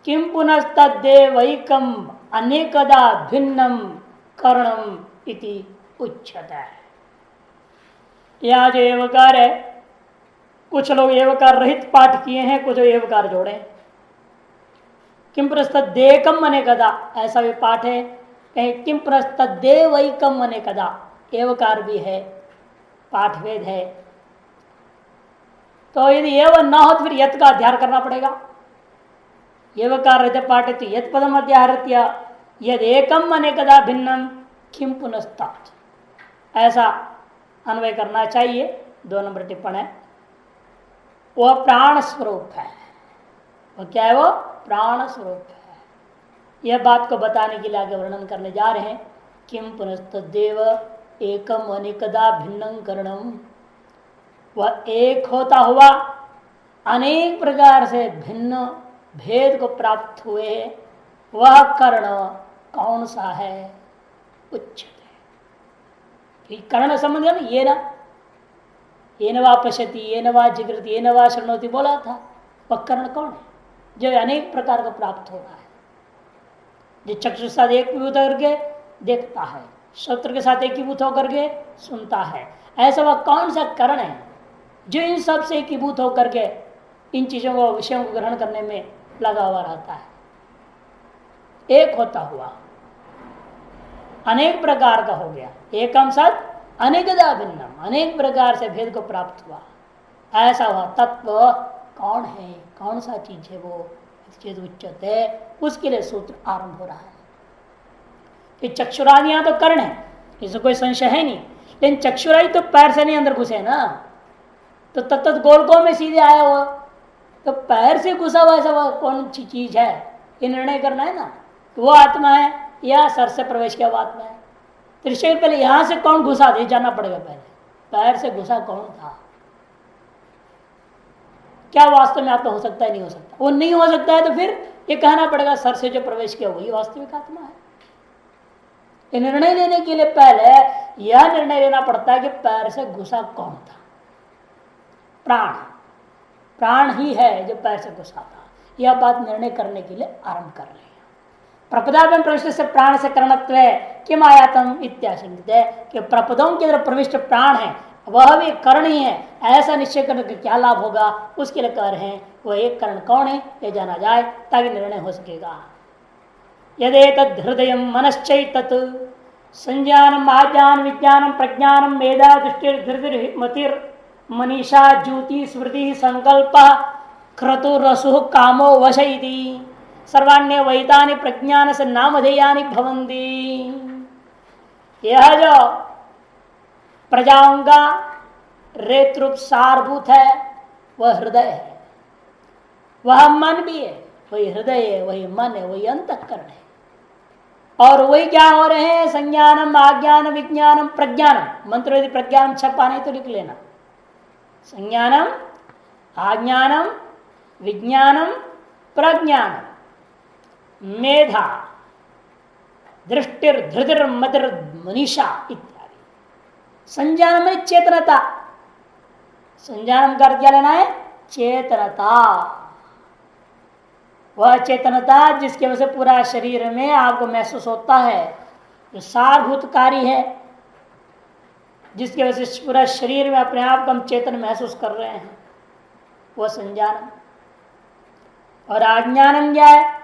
किम पुनस्तद्देवैकम अनेकदा भिन्नम कर्णम इति उच्यते। यहाँ जो एवकार है, कुछ लोग एवकार रहित पाठ किए हैं, कुछ एवकार जोड़े। किम पुनस्तद्देकम अनेकदा ऐसा भी पाठ है, कहीं किम पुनस्तद्देवैकम अनेकदा एवकार भी है, पाठ भेद है। तो यदि एवं न हो तो फिर यत का अध्यार करना पड़ेगा। एवकार रहते पाठ है तो यत पदम अध्याहृत्य यद एकम अनेकदा भिन्नम किम पुनस्तात, ऐसा अन्वय करना चाहिए। 2 नंबर टिप्पण है, वह प्राण स्वरूप है। वह क्या है? वो प्राण स्वरूप है। यह बात को बताने के लिए आगे वर्णन करने जा रहे हैं। किम पुनस्तदेव एकम अनेकदा भिन्नं करणम, वह एक होता हुआ अनेक प्रकार से भिन्न भेद को प्राप्त हुए, वह कर्ण कौन सा है? उच्चते। कर्ण संबंध है ना, ये न वा पश्यति, ये न वा जिगृति, ये न वा शृणोति बोला था। वह कर्ण कौन है? जो अनेक प्रकार का प्राप्त हो रहा है, जो चक्षु साथ एकीभूत करके देखता है, श्रोत्र के साथ एकीभूत होकर के सुनता है। ऐसा वह कौन सा कर्ण है जो इन सब से एकीभूत होकर के इन चीजों को, विषयों को ग्रहण करने में लगा हुआ रहता है? एक होता हुआ अनेक प्रकार का हो गया। एकम सत अनेकदा भिन्नम, अनेक प्रकार से भेद को प्राप्त हुआ। ऐसा हुआ तत्व कौन है? कौन सा चीज है वो? चेत उच्चते, उसके लिए सूत्र आरंभ हो रहा है कि चक्षुरादियां तो कर्ण है, इसमें कोई संशय है नहीं। लेकिन चक्षुरादि तो पैर से नहीं अंदर घुसे ना, तो तत्त गोलकों में सीधे आया हुआ, तो पैर से घुसा हुआ ऐसा वह कौन सी चीज है? ये निर्णय करना है ना। वो आत्मा है या सर से प्रवेश किया हुआ आत्मा है? तो पहले यहां से कौन घुसा दे जानना पड़ेगा। पहले पैर से घुसा कौन था? क्या वास्तव में आत्मा हो सकता है? नहीं हो सकता। वो नहीं हो सकता है तो फिर ये कहना पड़ेगा सर से जो प्रवेश किया वही वास्तविक आत्मा है। ये निर्णय लेने के लिए पहले यह निर्णय लेना पड़ता है कि पैर से घुसा कौन था। प्राण, प्राण ही है जो पैर से घुसा था। यह बात निर्णय करने के लिए आरंभ कर रहे हैं। प्रपदाभ्याम प्रविष्ट से प्राण से करणत्व किम आयातम इत्याशंकित है कि प्रपदों के अंदर प्रविष्ट प्राण है, वह भी कर्ण ही है, ऐसा निश्चय करने का क्या लाभ होगा? उसके लिए कह रहे हैं वह एक कर्ण कौन है ये जाना जाए ताकि निर्णय हो सकेगा। यदि तद हृदय मनश्चैतत् संज्ञानम आज्ञान विज्ञानम प्रज्ञानम मेधा दृष्टिर्धृतिर्मतिर् मनीषा ज्योति स्मृति संकल्प क्रतु रसु कामो वश इति सर्वाण्य वैतानि प्रज्ञान से नामधेयानि भवन्ति। यह जो प्रजाओं का रेतरूप सारभूत है वह हृदय है, वह मन भी है, वही हृदय है, वही मन है, वही अंतःकरण है। और वही क्या हो रहे हैं? संज्ञानम आज्ञान विज्ञानम प्रज्ञानम। मंत्र यदि प्रज्ञानम छपा नहीं तो लिख लेना। संज्ञानम आज्ञानम विज्ञानम प्रज्ञानम मेधा दृष्टिर्धृतिर् मतिर् मनीषा इत्यादि। संज्ञान में चेतनता, संज्ञान का क्या लेना है? चेतनता। वह चेतनता जिसकी वजह से पूरा शरीर में आपको महसूस होता है, जो सारभूतकारी है, जिसकी वजह से पूरा शरीर में अपने आप को हम चेतन महसूस कर रहे हैं, वह संज्ञान। और आज्ञानम क्या है?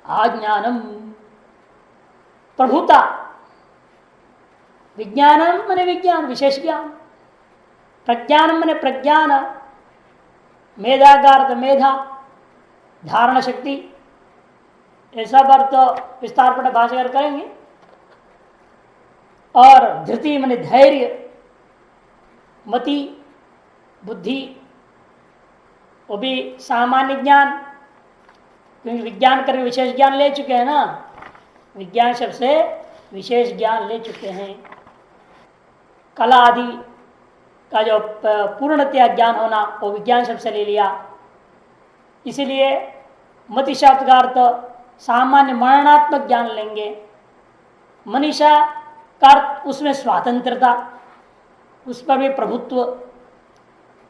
आज्ञानम प्रभुता। विज्ञानम माने विज्ञान, विशेष ज्ञान। प्रज्ञानम माने प्रज्ञान, मेधागार मेधा, धारण शक्ति। ऐसा अर्थ तो विस्तार पर भाषाकर करेंगे। और धृति माने धैर्य, मति बुद्धि, वो भी सामान्य ज्ञान, क्योंकि विज्ञान करके विशेष ज्ञान ले चुके हैं ना। विज्ञान शब्द से विशेष ज्ञान ले चुके हैं। कला आदि का जो पूर्णतया ज्ञान होना वो विज्ञान शब्द से ले लिया। इसीलिए मति शब्द का अर्थ सामान्य मननात्मक ज्ञान लेंगे। मनीषा का अर्थ उसमें स्वातंत्रता, उस पर भी प्रभुत्व।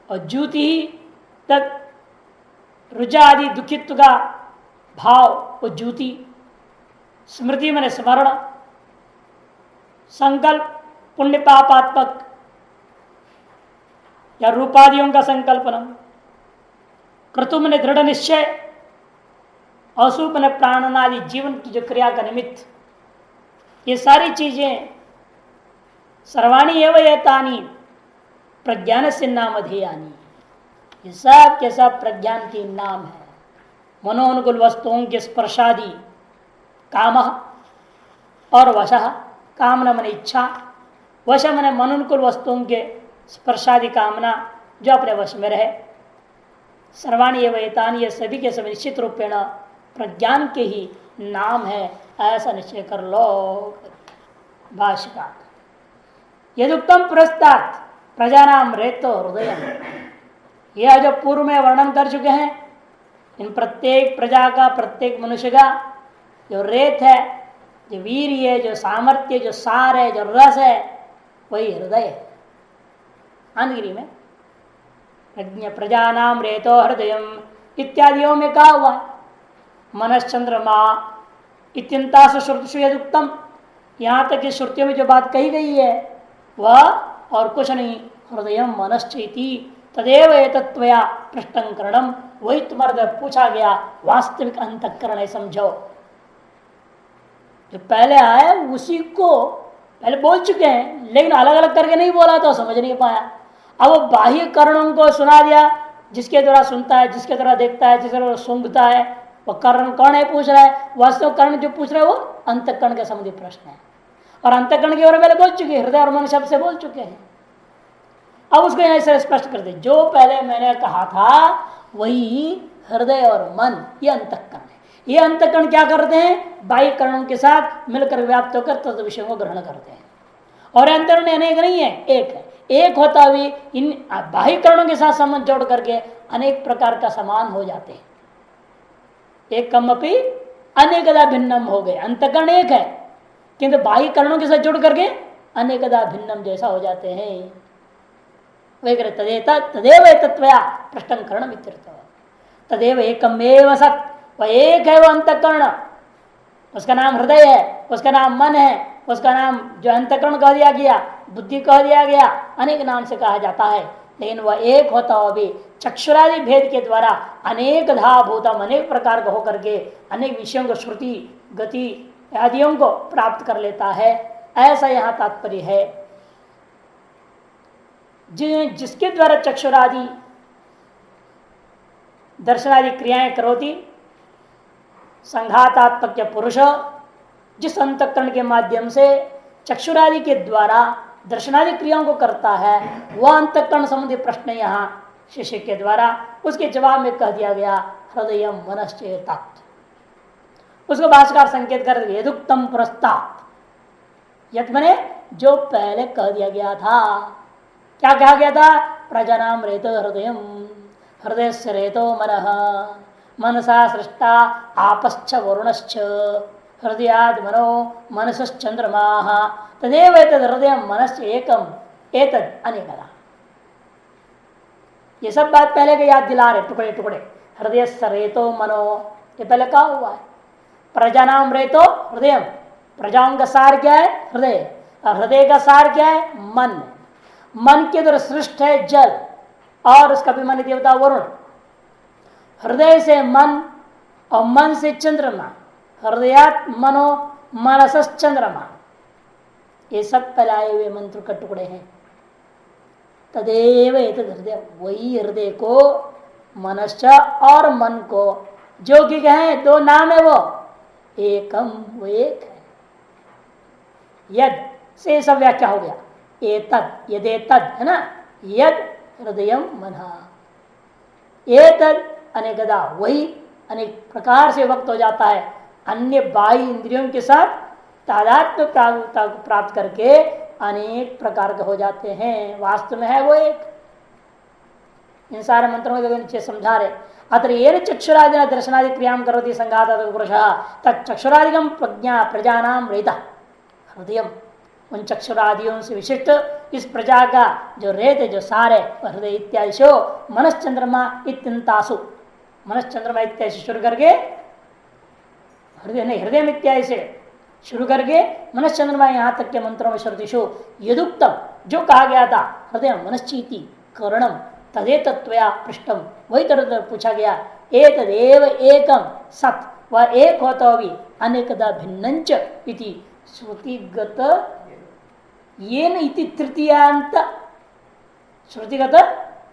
और ज्योति तक रुचा आदि दुखित्व का भाव वो ज्योति, स्मृति मैंने स्मरण, संकल्प पुण्य पापात्मक या रूपादियों का संकल्पन, क्रतु मैंने दृढ़ निश्चय, अशुभ मैंने प्राणनादि जीवन की जो क्रिया का निमित्त, ये सारी चीजें सर्वाणी एवं एतानी प्रज्ञान से नाम अधेयानी, ये सब के सब प्रज्ञान की नाम है। मनोनुकूल वस्तुओं के स्पर्शादि काम और वश, कामना मन इच्छा, वश मन मनोनुकूल वस्तुओं के स्पर्शादि कामना जो अपने वश में रहे, सर्वाणी एवं एतानी, ये सभी के सभी निश्चित रूपेण प्रज्ञान के ही नाम है, ऐसा निश्चय कर लो। भाष्यकार यदुक्तम पुरस्तात् प्रजानाम रेतो हृदय, यह जो पूर्व में वर्णन कर चुके हैं, इन प्रत्येक प्रजा का, प्रत्येक मनुष्य का जो रेत है, जो वीर है, जो सामर्थ्य, जो सार है, जो रस है, वही हृदय है। अंधगिरी में प्रजानाम रेतो हृदयम इत्यादियों में कहा हुआ मनश्चंद्रमा इत्यंतासु श्रुतिषु यदुक्तम, यहाँ तक कि श्रुतियों में जो बात कही गई है वह और कुछ नहीं, हृदय मनश्चेति तदेव एतत्वया पृष्टं करणम, वही तुम्हारे पूछा गया वास्तविक अंतःकरण है, समझो। जो पहले आया उसी को पहले बोल चुके हैं, लेकिन अलग अलग करके नहीं बोला तो समझ नहीं पाया। अब वो बाह्य करणों को सुना दिया, जिसके द्वारा सुनता है, जिसके द्वारा देखता है, जिसके द्वारा सूंघता है, वह कर्ण कौन है पूछ रहा है। वास्तव कर्ण जो पूछ रहे हैं वो अंतःकरण के संबंधी प्रश्न है, और अंतःकरण के बारे में पहले बोल चुके हैं, हृदय और मन शब्द से बोल चुके हैं। अब उसको यहाँ से स्पष्ट कर दे, जो पहले मैंने कहा था वही हृदय और मन, ये अंतःकरण है। ये अंतःकरण क्या करते हैं, बाह्य करणों के साथ मिलकर व्याप्त होकर तद विषयों को ग्रहण करते हैं। और अंतःकरण अनेक नहीं है, एक है। एक होता भी इन बाह्य करणों के साथ संबंध जोड़ करके अनेक प्रकार का समान हो जाते हैं। एक कमपि अनेकदा भिन्नम हो गए, अंतःकरण एक है किंतु बाह्य करणों के साथ जोड़ करके अनेकदा भिन्नम जैसा हो जाते हैं। तदेव तत्वया पृष्ठं करणम इत्यर्थः, तदेव एकमेव सत्, वह एक है वो अंतःकरण, उसका नाम हृदय है, उसका नाम मन है, उसका नाम जो अंतःकरण कह दिया गया, बुद्धि कह दिया गया, अनेक नाम से कहा जाता है, लेकिन वह एक होता हुआ भी चक्षुरादि भेद के द्वारा अनेक धाभूतम, अनेक प्रकार का होकर के अनेक विषयों को श्रुति गति आदियों को प्राप्त कर लेता है, ऐसा यहाँ तात्पर्य है। जिसके द्वारा चक्षुरादि दर्शनादि क्रियाएं करोती, संघातात्मक पुरुष जिस अंतःकरण के माध्यम से चक्षुरादि के द्वारा दर्शनादि क्रियाओं को करता है, वह अंतःकरण संबंधी प्रश्न यहाँ शिष्य के द्वारा उसके जवाब में कह दिया गया हृदय मनश्चेतात। उसको भाष्यकार संकेत कर दिया यदुक्तम पुरस्तात्, यद मने जो पहले कह दिया गया था। क्या कहा गया था, प्रजनाम रेतो हृदय, हृदय से रेतो मनः, मनसा सृष्टा आपश्च वरुणश्च, हृदयाद मनो मनसश्चंद्रमा, तदेव एतद् हृदय मनश्च एकम एतद् अनेकदा। ये सब बात पहले के याद दिला रहे टुकड़े टुकड़े। हृदय से रेतो मनो, ये पहले कहा हुआ है। प्रजानाम रेतो हृदय, प्रजाओं का सार क्या है, हृदय, और हृदय का सार क्या है, मन। मन के द्वारा सृष्ट है जल और उसका अभिमानी देवता वरुण। हृदय से मन और मन से चंद्रमा, हृदयात मनो मनसस चंद्रमा, ये सब पहले हुए मंत्र के टुकड़े हैं। तदेव एतद् हृदय, वही हृदय को मनश्च और मन को जो कि कहे दो नाम है, वो एकम, वो एक है। यद से सब व्याख्या हो गया, एतद यदे तद है ना, यद हृदय मन, एतद अनेकदा, वही अनेक प्रकार से वक्त हो जाता है, अन्य बाह्य इंद्रियों के साथ तादात्म्य प्राप्त करके अनेक प्रकार के हो जाते हैं। वास्तव में है वो एक। इन सारे मंत्रों को नीचे समझा रहे। अत्र ये चक्षुरादि दर्शनादि क्रियां करोति संघात पुरुषः तत् चक्षुरादिकम प्रज्ञा प्रजानाम रेता हृदय, उन चक्षुरादियों से विशिष्ट इस प्रजा का जो रेत है, जो सार है, हृदय इत्यादि शो मनश्चंद्रमा इत्यंतासु, मनस चंद्रमा इत्यादि से शुरू करके हृदय नहीं, हृदय इत्यादि से शुरू करके मनस चंद्रमा यहां तक के मंत्रों में श्रुतिशु यदुक्तम जो कहा गया था हृदय मनश्चीति करणम तदे तत्वया पृष्ठम, वही तरह पूछा गया एतदेव एकम सत, वह एक होता भी अनेकदा भिन्नंच इति श्रुतिगत येन इति तृतीयांत, श्रुतिगत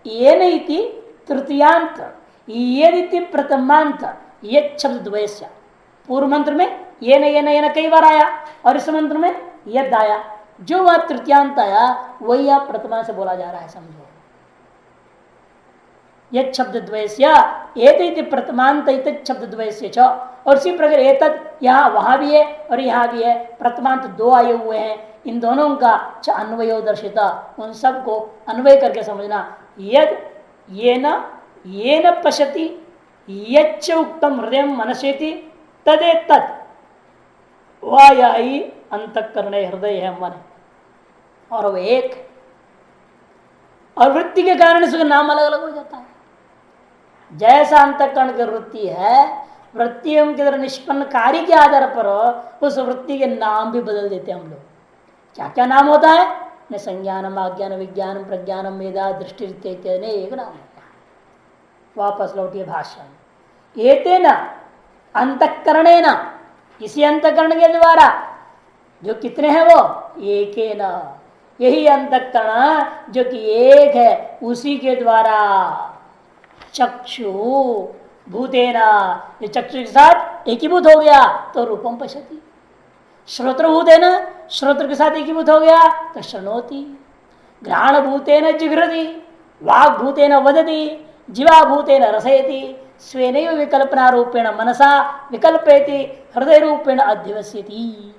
येन इति तृतीयांत यदिति प्रथमांत ये शब्द द्वयस्य, पूर्व मंत्र में येन येन येन कई बार आया और इस मंत्र में यद आया, जो वह तृतीयांत आया वही आप प्रथमा से बोला जा रहा है, समझो। यद शब्द द्वयस्य एत प्रथमांत शब्द द्वयस्य च, और इसी प्रकार एतत् यहाँ वहां भी है और यहाँ भी है, प्रथमांत दो आए हुए हैं, इन दोनों का च अन्वयो दर्शिता, उन सब को अन्वय करके समझना। यद येन पश्यति यच्च उक्तम हृदय मनसेति तदे तत्, वह यही अंतःकरण हृदय है, मन, और वह एक, और वृत्ति के कारण इसका नाम अलग अलग हो जाता है। जैसा अंतःकरण की वृत्ति है, वृत्तियों के द्वारा निष्पन्न कार्य के आधार पर उस वृत्ति के नाम भी बदल देते हैं हम लोग। क्या क्या नाम होता है? न संज्ञानम, आज्ञान, विज्ञानम, प्रज्ञानम, मेधा, दृष्टि इत्यादि एक नाम होता है। वापस लौटिए भाष्य। एतेन अंतःकरणेन, इसी अंतःकरण के द्वारा, जो कितने हैं वो एकेन, यही अंतःकरण जो कि एक है, उसी के द्वारा चक्षु भूतेना, ये चक्षु के साथ एकीभूत हो गया तो रूपम पश्यति। श्रोत्र भूतेना, श्रोत्र के साथ एकीभूत हो गया तो शृणोति। घ्राण भूतेन जिघ्रति, वाक् भूतेन वदति, जीवा भूतेन रसयति, स्वेनैव विकल्पना रूपेण मनसा विकल्पयति, हृदय रूपेण अध्यवस्यति।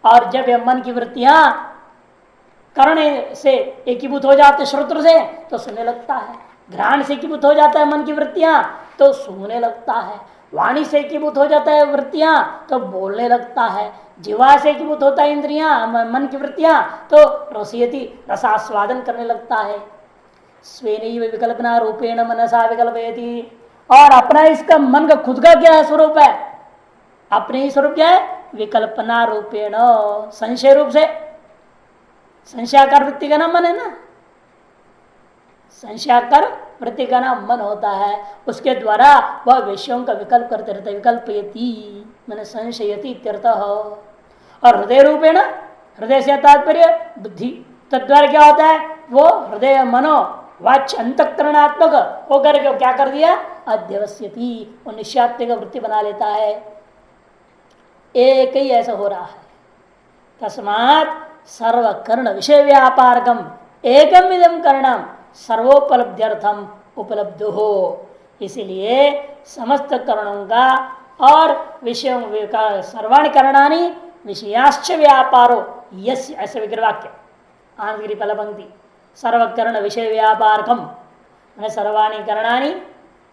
और जब यह मन की वृत्तियां कर्ण से एकीभूत हो जाते श्रोत्र से तो सुनने लगता है, घ्राण से एकीभूत हो जाता है मन की वृत्तियां तो सूंघने लगता है, वाणी से एकीभूत हो जाता है वृत्तियां तो बोलने लगता है, जीवा से एकीभूत होता है इंद्रियां मन की वृत्तियां तो रसयति, रसास्वादन करने लगता है। स्वेनैव विकल्पना रूपेण मनसा विकल्पयति, और अपना इसका मन का खुद का क्या है स्वरूप है, अपने ही स्वरूप क्या है, विकल्पना रूपेण, संशय रूप से, संशयाकार वृत्ति का नाम मन है ना, संशयाकार वृत्ति का नाम मन होता है, उसके द्वारा वह विषयों का विकल्प करते रहते, विकल्पयति मैंने संशयति इत्यर्थः। और हृदय रूपेण, हृदय से तात्पर्य बुद्धि, तद्वारा क्या होता है, वो हृदय मनो वाच्य अंतःकरणात्मक होकर के क्या कर दिया, अध्यवस्यति, वो निश्चात्मिक वृत्ति बना लेता है। एक ही ऐसा हो रहा है। तस्मात् सर्वकर्ण विषय व्यापारकम एकम इदम करणम सर्वोपलब्ध्यर्थम उपलब्ध हो, इसलिए समस्त करणों का और विषयों का सर्वाणि करणानि विषयाश्च व्यापारो यस्य, ऐसे विग्रहवाक्य आंध्री पहला पंक्ति, सर्वकर्ण विषय व्यापारकम सर्वाणि करणानि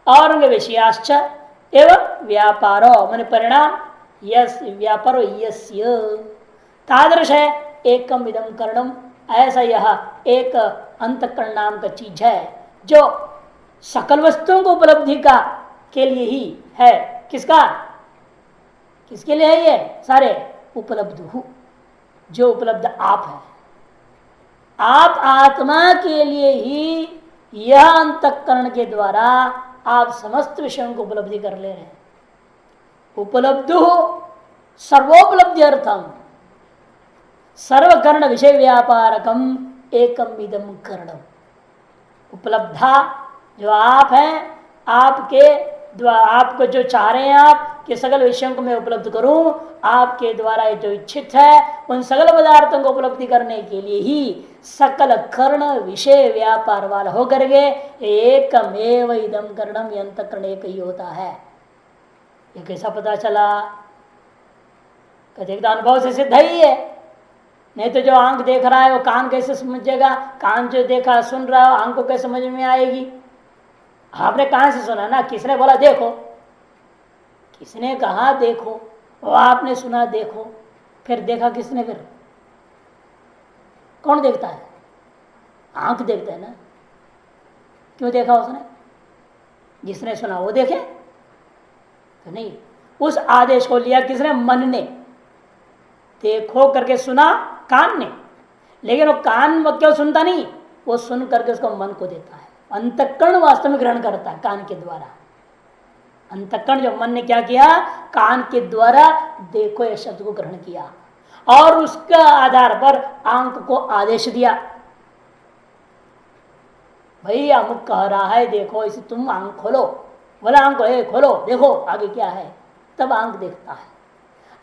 और उनके विषयाश्च एवं व्यापारो मन परिणाम, यस व्यापारो यस्य तादृश है एकम इदम करणम, ऐसा यह एक अंतःकरण नाम का चीज है जो सकल वस्तुओं को उपलब्धि का के लिए ही है। किसका, किसके लिए है ये सारे, उपलब्ध हूं, जो उपलब्ध आप है, आप आत्मा के लिए ही यह अंतःकरण के द्वारा आप समस्त विषयों को उपलब्धि कर ले रहे हैं। उपलब्ध हो सर्वोपलब्धि अर्थम सर्वकर्ण विषय व्यापारकम एकम इदम करणम, उपलब्धा जो आप हैं, आपके आपको जो चाह रहे हैं आप कि सकल विषयों को मैं उपलब्ध करूं, आपके द्वारा जो इच्छित है उन सकल पदार्थों को उपलब्धि करने के लिए ही सकल कर्ण विषय व्यापार वाला होकर के एकमेव इदम करणम, अंतःकरण एक ही होता है। ये कैसा पता चला, कहते अनुभव से सिद्ध ही है, नहीं तो जो आंख देख रहा है वो कान कैसे समझेगा, कान जो देखा सुन रहा है आंख को कैसे समझ में आएगी। आपने कहां से सुना ना, किसने बोला देखो, किसने कहा देखो, वो आपने सुना देखो, फिर देखा किसने, फिर कौन देखता है, आंख देखता है ना, क्यों देखा उसने, जिसने सुना वो देखे तो नहीं। उस आदेश को लिया किसने? मन ने। देखो करके सुना कान ने, लेकिन वो कान क्यों सुनता नहीं, वो सुन करके उसको मन को देता है। अंतःकरण वास्तव में ग्रहण करता है कान के द्वारा। अंतःकरण जो मन ने क्या किया, कान के द्वारा देखो ये शब्द को ग्रहण किया और उसका आधार पर आंख को आदेश दिया, भाई अमुक कह रहा है देखो, इसे तुम आंख खोलो, बोला आंख खोलो देखो आगे क्या है, तब आंख देखता है।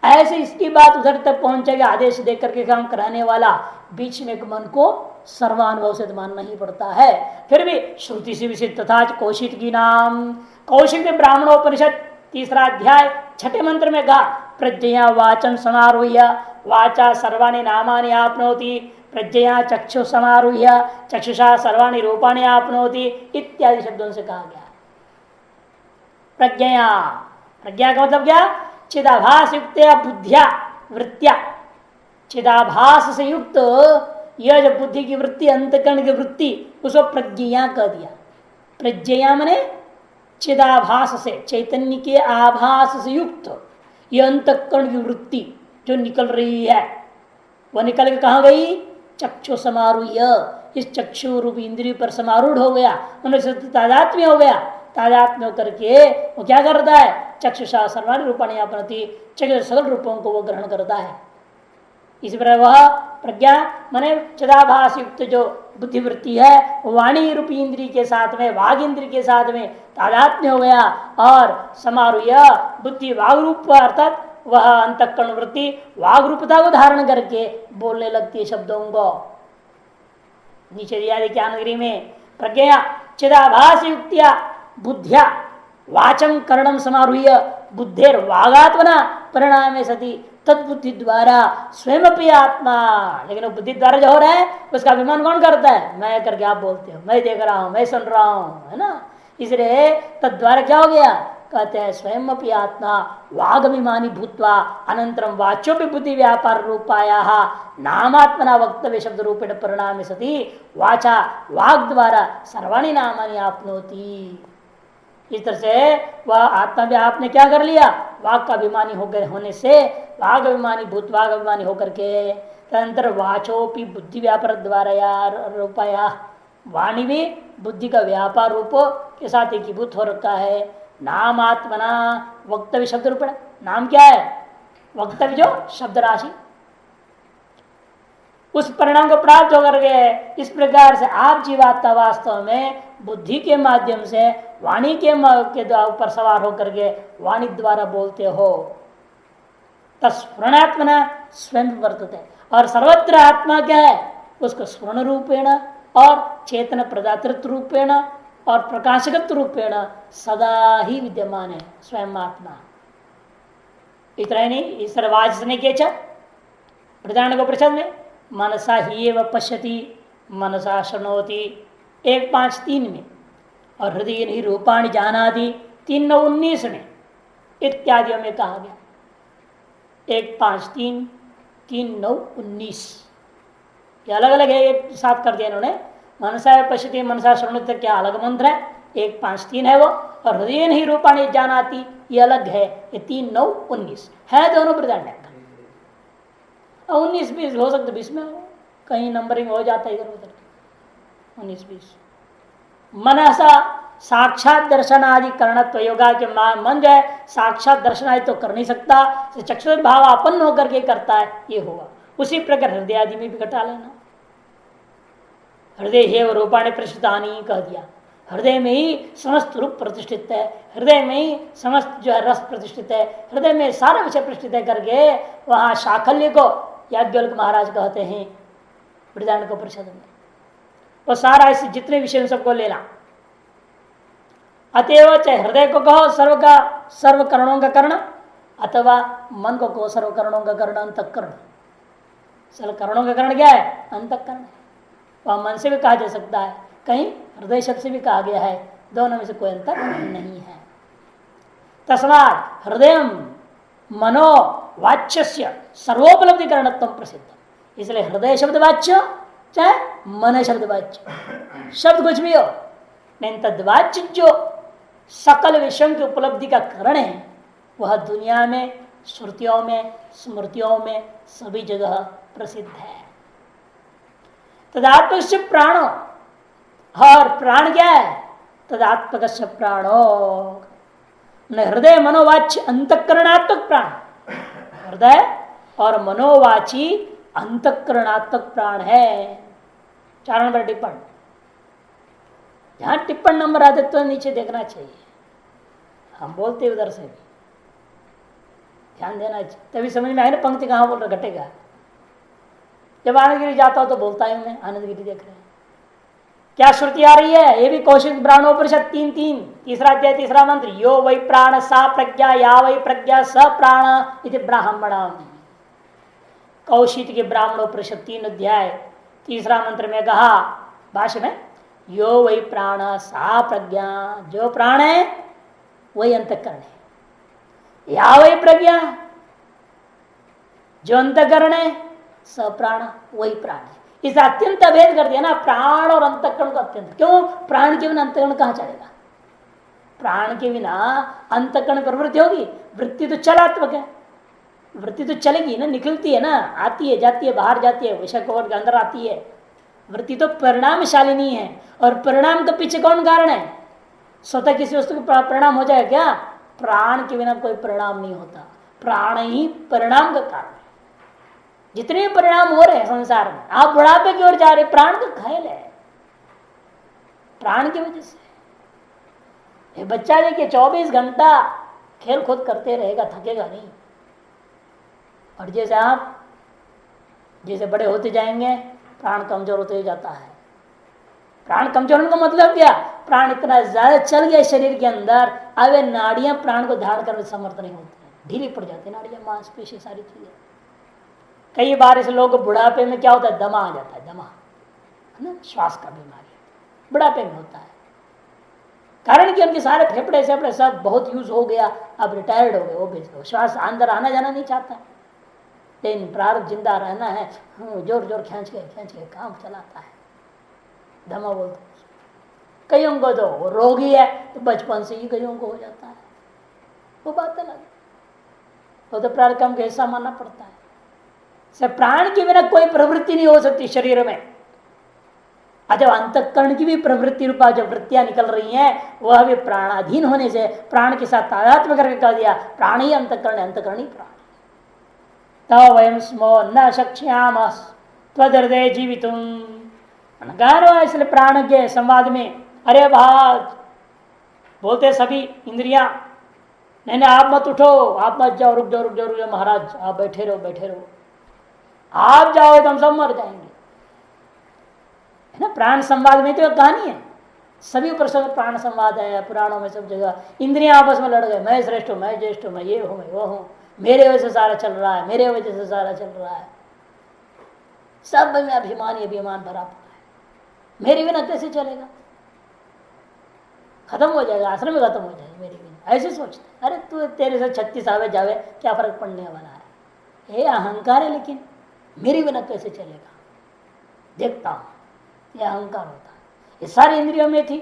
ऐसे इसकी बात उधर तक पहुंचेगा, आदेश देख करके काम कराने वाला, बीच में मन को सर्वानुभव से मानना ही पड़ता है। फिर भी श्रुति से विशिष्ट तथा कौशिक की नाम, कौशिक में ब्राह्मणोपनिषद 3रा अध्याय 6 मंत्र में कहा, प्रज्ञया वाचन समारूह्य वाचा सर्वाणि नामानि आपनोति, प्रज्ञया चक्षु समारूह्य चक्षुषा सर्वाणि रूपाणि आपनोति इत्यादि शब्दों से कहा गया। प्रज्ञया, प्रज्ञा का मतलब क्या? चिदाभास युक्त बुद्धिया वृत्तिया, चिदाभास से युक्त यह जो बुद्धि की वृत्ति, अंतकरण की वृत्ति, उसको प्रज्ञा कह दिया। प्रज्ञा मने चिदाभास से, चैतन्य के आभास से युक्त यह अंतकरण की वृत्ति जो निकल रही है, वह निकल के कहाँ गई? चक्षु समारूह, इस चक्षु रूप इंद्रिय पर समारूढ़ हो गया, उनसे तादात्म्य हो गया। तादात्म्य होकर के वो क्या करता है? चक्षुषा सर्वाणि रूपाणि आपनोति, चक्षु सकल रूपों को वो ग्रहण करता है। इसी प्रकार वह प्रज्ञा माने चिदाभास युक्त जो बुद्धिवृत्ति है, वाणी रूपी इंद्रिय के साथ में, वाग इंद्रिय के साथ में तादात्म्य हो गया और समारूह बुद्धि वाग रूप, अर्थात वह अंतःकरण वृत्ति वाग रूपता को धारण करके बोलने लगती है शब्दों को। नीचे दिया ज्ञानगिरी में, प्रज्ञा चिदाभास युक्तिया बुद्धिया वाचम करणम समारूह्य बुद्धेर वागात्मना परिणामे सती तद्बुद्धि द्वारा स्वयं अपनी आत्मा, लेकिन वो बुद्धि द्वारा जो हो रहा है उसका अभिमान कौन करता है? मैं करके आप बोलते हो, मैं देख रहा हूं, मैं सुन रहा हूं, है ना। इसलिए तद्वारा क्या हो गया? कहते हैं स्वयं अपनी आत्मा वागभिमानी भूतवा अनंतरम वाच्योपि बुद्धि व्यापार रूपाया नामात्मना वक्तव्य शब्द रूपेण परिणामे सती वाचा वाग द्वारा सर्वाणि नामानि आपनोति। इस तरह से वह आत्मा भी आपने क्या कर लिया? वाग का अभिमानी हो गए होने से, वाग अभिमानी भूत वाग अभिमानी होकर के तदंतर वाचोपि बुद्धि व्यापार द्वारा या रूपाया, वाणी भी बुद्धि का व्यापार रूप के साथ एकीभूत हो रखा है। नाम आत्मना वक्तव्य शब्द रूप, नाम क्या है? वक्तव्य जो शब्द राशि, उस परिणाम को प्राप्त होकर गए। इस प्रकार से आप जीवात्मा वास्तव में बुद्धि के माध्यम से वाणी के ऊपर सवार होकर के वाणी द्वारा बोलते हो। तस्फुरणात्मना स्वयं वर्तते, और सर्वत्र आत्मा क्या है? उसको स्फुरण रूपेण और चेतन प्रदातृत्व रूपेण और प्रकाशकत्व रूपेण सदा ही विद्यमान है स्वयं आत्मा। इतना ही नहीं, इस तरह वाचने के प्रधान को प्रचंड में मनसा ही एव पश्यति मनसा शृणोति 1:5-3 में, और हृदय नहीं रूपाणी जानाति 3:9-19 में इत्यादियों में कहा गया। 1:5-3, 3:9-19 ये अलग अलग है, एक साथ कर दिया इन्होंने। मनसा पश्यति मनसा शृणोति क्या अलग मंत्र है, 1:5-3 है वो, और हृदय नहीं रूपाणी जानाति ये अलग है, ये 3:9-19 है दोनों प्रधान। 19-20 हो सकता, 20 में कहीं नंबरिंग हो जाता है इधर उधर, 19-20। मनसा साक्षात दर्शन आदि करणत्व योगा के मन जो है साक्षात दर्शन आदि तो कर नहीं सकता, चक्षु भाव आपन्न होकर के करता है, ये होगा। उसी प्रकार हृदय आदि में भी घटा लेना। हृदय है रूपाणी प्रतिष्ठितानी कह दिया, हृदय में ही समस्त रूप प्रतिष्ठित है, हृदय में ही समस्त जो है रस प्रतिष्ठित है, हृदय में सारा विषय प्रतिष्ठित है करके वहां शाकल्य को याज्ञवल्क्य महाराज कहते हैं वृदारण्यक उपनिषद में। वो सारा इस जितने विषय सबको लेना। अतएव चाहे हृदय को कहो सर्व का सर्व करणों का कर्ण, अथवा मन को कहो सर्व करणों का कर्ण अंतःकरण। सर्व करणों का कर्ण क्या है? अंतःकरण। वह मन से भी कहा जा सकता है, कहीं हृदय शब्द से भी कहा गया है, दोनों में से कोई अंतर नहीं है। तस्मात् हृदय मनो वाच्य सर्वोपलब्धि करणत्व प्रसिद्ध। इसलिए हृदय शब्द वाच्य चाहे मन शब्द वाच्य, शब्द कुछ भी हो, नहीं तद्वाच्य जो सकल विषयों की उपलब्धि का कारण है, वह दुनिया में, श्रुतियों में, स्मृतियों में सभी जगह प्रसिद्ध है। तदात्मक से प्राणो, और प्राण क्या है? तदात्मक से प्राणो न हृदय मनोवाची अंतकरणात्मक प्राण, हृदय और मनोवाची अंतकरणात्मक प्राण है। 4 नंबर टिप्पण, जहां टिप्पण नंबर आते तो नीचे देखना चाहिए, हम बोलते उधर से भी ध्यान देना चाहिए, तभी समझ में आए ना पंक्ति कहां बोल रहा घटेगा। जब आनंद गिरी जाता हो तो बोलता ही मैं, आनंद गिरी देख रहे हैं क्या श्रुति आ रही है, ये भी कौशिक ब्राह्मणोपनिषद 3:3 तीसरा अध्याय तीसरा मंत्र, यो वै प्राण सा प्रज्ञा या वै प्रज्ञा स प्राण इति ब्राह्मणम। कौशिक के ब्राह्मणोपनिषद 3 अध्याय तीसरा मंत्र में कहा भाष्य में, यो वै प्राण सा प्रज्ञा, जो प्राण है वही अंतःकरण है, या वही प्रज्ञा जो अंतःकरण है, स प्राण वही प्राण है। इसे अत्यंत अभेद कर दिया ना प्राण और अंतःकरण को अत्यंत। क्यों? प्राण के बिना अंतःकरण कहां चलेगा? प्राण के बिना अंतःकरण प्रवृत्ति होगी? वृत्ति तो चलात्मक है, वृत्ति तो चलेगी ना, निकलती है ना, आती है जाती है, बाहर जाती है, विषय कवर के अंदर आती है। वृत्ति तो परिणामशालिनी है, और परिणाम के पीछे कौन कारण है? स्वतः किसी वस्तु का परिणाम हो जाए क्या? प्राण के बिना कोई परिणाम नहीं होता, प्राण ही परिणाम का कारण है। जितने परिणाम हो रहे हैं संसार में, आप बुढ़ापे की ओर जा रहे, प्राण का घायल है, प्राण की वजह से। ये बच्चा देखिए 24 घंटा खेल कूद करते रहेगा, थकेगा नहीं। और जैसे बड़े होते जाएंगे प्राण कमजोर होते जाता है। प्राण कमजोर होने का मतलब क्या? प्राण इतना ज्यादा चल गया शरीर के अंदर, अब नाड़ियां प्राण को धारण करने में समर्थ नहीं होती, ढीली पड़ जाती है नाड़ियां, मांसपेशी, सारी चीजें। कई बार इस लोग बुढ़ापे में क्या होता है, दमा आ जाता है, दमा है ना, श्वास का बीमारी बुढ़ापे में होता है। कारण कि उनके सारे फेफड़े सेफड़े सब बहुत यूज हो गया, अब रिटायर्ड हो गए, वो बेच दो, श्वास अंदर आना जाना नहीं चाहता है, लेकिन प्रारब्ध जिंदा रहना है, जोर जोर खींच के काम चलाता है, दमा बोलते। कईयों को तो रोगी है तो बचपन से ही कईयों को हो जाता है, वो बात अलग, वो तो प्रारब्ध का हिस्सा मानना पड़ता है। से प्राण के बिना कोई प्रवृत्ति नहीं हो सकती शरीर में। जब अंतःकरण की भी प्रवृत्ति रूपा जो वृत्तियां निकल रही हैं, वह भी प्राणाधीन होने से प्राण के साथ तादात्म्य करके कह दिया प्राण ही अंतःकरण, अंतःकरण ही प्राण। तव वयम स्मो न शक्ष्याम त्वदृदय जीवितुम। इसलिए प्राण के संवाद में, अरे भाग बोलते सभी इंद्रियां, नहीं आप मत उठो, आप मत जाओ, रुक जाओ महाराज, आप बैठे रहो, आप जाओ तो हम सब मर जाएंगे, है ना। प्राण संवाद में तो कहानी है, सभी प्रसंग प्राण संवाद है पुराणों में, सब जगह इंद्रियां आपस में लड़ गए, मैं श्रेष्ठ हूं, मैं ज्येष्ठ हूं, मैं ये हूं, मैं वो हूं, मेरे वजह से सारा चल रहा है, मेरे वजह से सारा चल रहा है, सब में अभिमान भरा पड़ा है, मेरे बिना कैसे चलेगा, खत्म हो जाएगा, आश्रम में खत्म हो जाएगा मेरे बिना, ऐसे सोचते। अरे तू तेरे से 36 आवे जावे, क्या फर्क पड़ने वाला है, ये अहंकार है, लेकिन मेरे बिना कैसे चलेगा, देखता हूं, यह अहंकार होता है। ये सारी इंद्रियों में थी,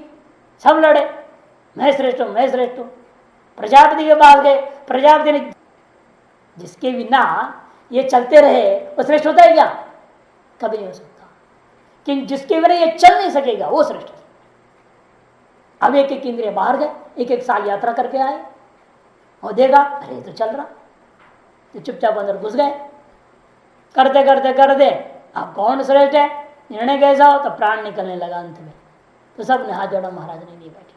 सब लड़े, मैं श्रेष्ठ हूं, प्रजापति के पास गए, प्रजापति ने, जिसके बिना ये चलते रहे वो श्रेष्ठ होता है क्या? कभी नहीं हो सकता। कि जिसके बिना ये चल नहीं सकेगा वो श्रेष्ठ है। अब एक एक इंद्रिय बाहर गए, एक साल यात्रा करके आए, और देखा अरे तो चल रहा, तो चुपचाप अंदर घुस गए, करते अब कौन श्रेष्ठ है, निर्णय कैसा हो, तो प्राण निकलने लगा अंत में, तो सब ने हाथ जोड़ा, महाराज ने नहीं बैठी,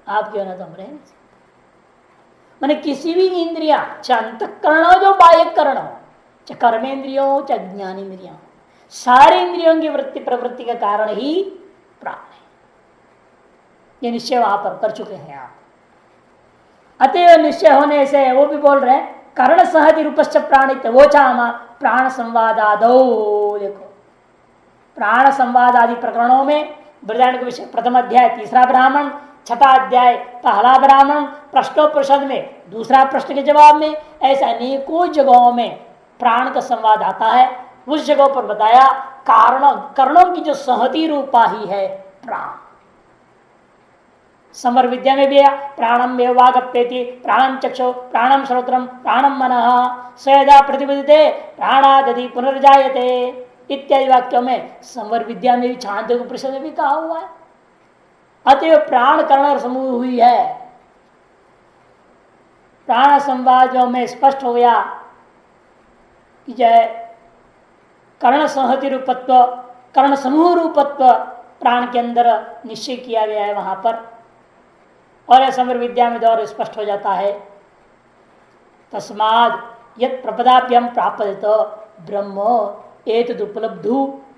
आप क्यों ना, तो हम रह नहीं सकते। मैंने किसी भी इंद्रिया, चाहे अंतःकरण हो, जो बाह्य करण हो, चाहे कर्मेंद्रियों हो, चाहे ज्ञानेन्द्रियों हो, सारे इंद्रियों की वृत्ति प्रवृत्ति का कारण ही प्राण है। ये निश्चय वहां पर कर चुके हैं आप। अतएव निश्चय होने से वो भी बोल रहे हैं, कर्ण सहति रूपश्च प्राणित वो चामा प्राण संवादादो। देखो प्राण संवाद आदि प्रकरणों में बृहदारण्यक विषय प्रथम अध्याय तीसरा ब्राह्मण, छठा अध्याय पहला ब्राह्मण, प्रश्नोपनिषद में दूसरा प्रश्न के जवाब में, ऐसे अनेकों जगहों में प्राण का संवाद आता है। उस जगह पर बताया कारणों की जो सहति रूपा ही है प्राण। समर विद्या में भी प्राणम में वागप्येति, प्राणम चक्षु, प्राणम श्रोत्रम, प्राणम मनः सयदा प्रतिपदिते प्राणादि पुनर्जायते इत्यादि वाक्यों में समर विद्या में भी छांदोग्य उपनिषद में भी कहा हुआ है। अतएव प्राण कर्ण समूह हुई है। प्राण संवादों में स्पष्ट हो गया कि जय कर्ण संहति रूपत्व, कर्ण समूह रूपत्व प्राण के अंदर निश्चय किया गया है वहां पर, और समर विद्या में दौर स्पष्ट हो जाता है। तस्माद यत् प्रपदाभ्यम प्राप्त ब्रह्म एतद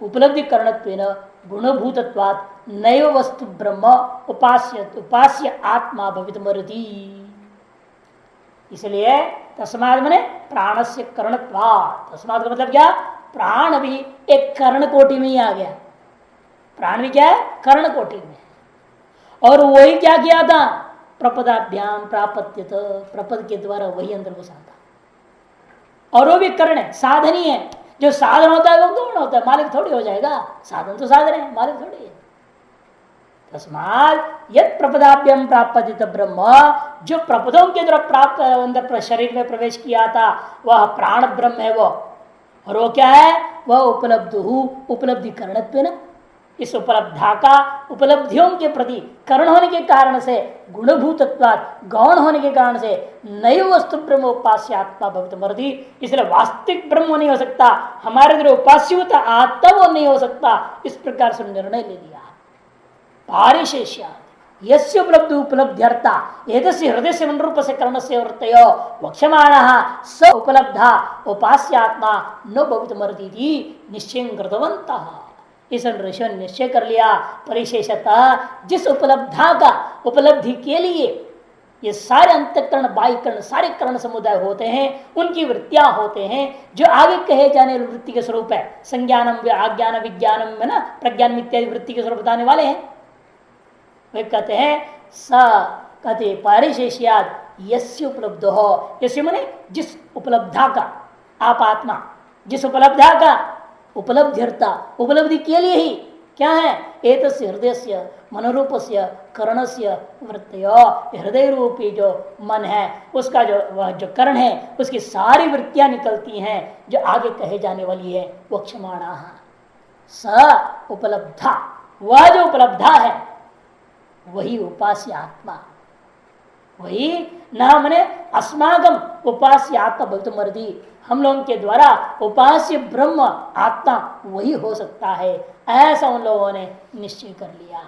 उपलब्धि करणत्वेन गुणभूतत्वात् नैव वस्तु ब्रह्म उपास्य आत्मा भवितुमर्हति। इसलिए तस्माद मने प्राण से करणत्वात्, तस्माद का मतलब क्या, प्राण भी एक कर्ण कोटि में ही आ गया। प्राण भी क्या है, कर्ण कोटि में। और वही क्या किया था, प्रपदाभ्याम प्रापत्य, प्रपद के द्वारा वही अंदर घुसा था। और वो भी कर्ण है, साधन ही है। जो साधन होता है वो गौण होता है, मालिक थोड़ी हो जाएगा। साधन तो साधन है, मालिक थोड़ी है। तस्मात यद प्रपदाभ्यम प्राप्त ब्रह्म, जो प्रपदों के द्वारा प्राप्त अंदर शरीर में प्रवेश किया था वह प्राण ब्रह्म है वो। और वो क्या है, वह उपलब्धि करणत्व न, इस उपलब्धा का उपलब्धियों के प्रति कर्ण होने के कारण से, गुणभूतत्वात् गौण होने के कारण से नैव वस्तु ब्रह्म उपास्य आत्मा भवितुमर्हति। इसलिए वास्तविक ब्रह्म नहीं हो सकता, हमारे द्वारा उपास्य होता आत्मा वो नहीं हो सकता। इस प्रकार से निर्णय ले लिया। पारिशेष्य यस्य उपलब्धि उपलब्ध्यर्था एतस्य हृदय से मन रूप से कर्ण से वृत्तयो वक्ष्यमाणः स उपलब्धा उपास्य आत्मा न भवितुमर्हति निश्चयं कृतवन्तः। इस ऋषि ने निश्चय कर लिया परिशेषतः, जिस उपलब्धा का उपलब्धि के लिए ये सारे अंतःकरण बाह्यकरण सारे कर्ण समुदाय होते हैं, उनकी वृत्तियां होते हैं जो आगे कहे जाने वाली वृत्ति के स्वरूप है। संज्ञानम आज्ञान विज्ञानम है ना, प्रज्ञान इत्यादि वृत्ति के स्वरूप बताने वाले हैं। वे कहते हैं स कहते पारिशेष्याद यस्य उपलब्ध हो, यस्य माने जिस उपलब्धा का, आप आत्मा जिस उपलब्धा का उपलब्ध्यर्था उपलब्धि के लिए ही क्या है, एतस्य हृदय मनोरूपस्य करणस्य वृत्तयो, हृदय रूपी जो मन है उसका जो वह जो कर्ण है उसकी सारी वृत्तियां निकलती हैं जो आगे कहे जाने वाली है। वक्ष्यमाणः स उपलब्धा, वह जो उपलब्धा है वही उपास्य आत्मा, वही न मने अस्माकम उपास्य आत्मा भवितुमर्हति, हम लोगों के द्वारा उपास्य ब्रह्म आत्मा वही हो सकता है। ऐसा उन लोगों ने निश्चय कर लिया।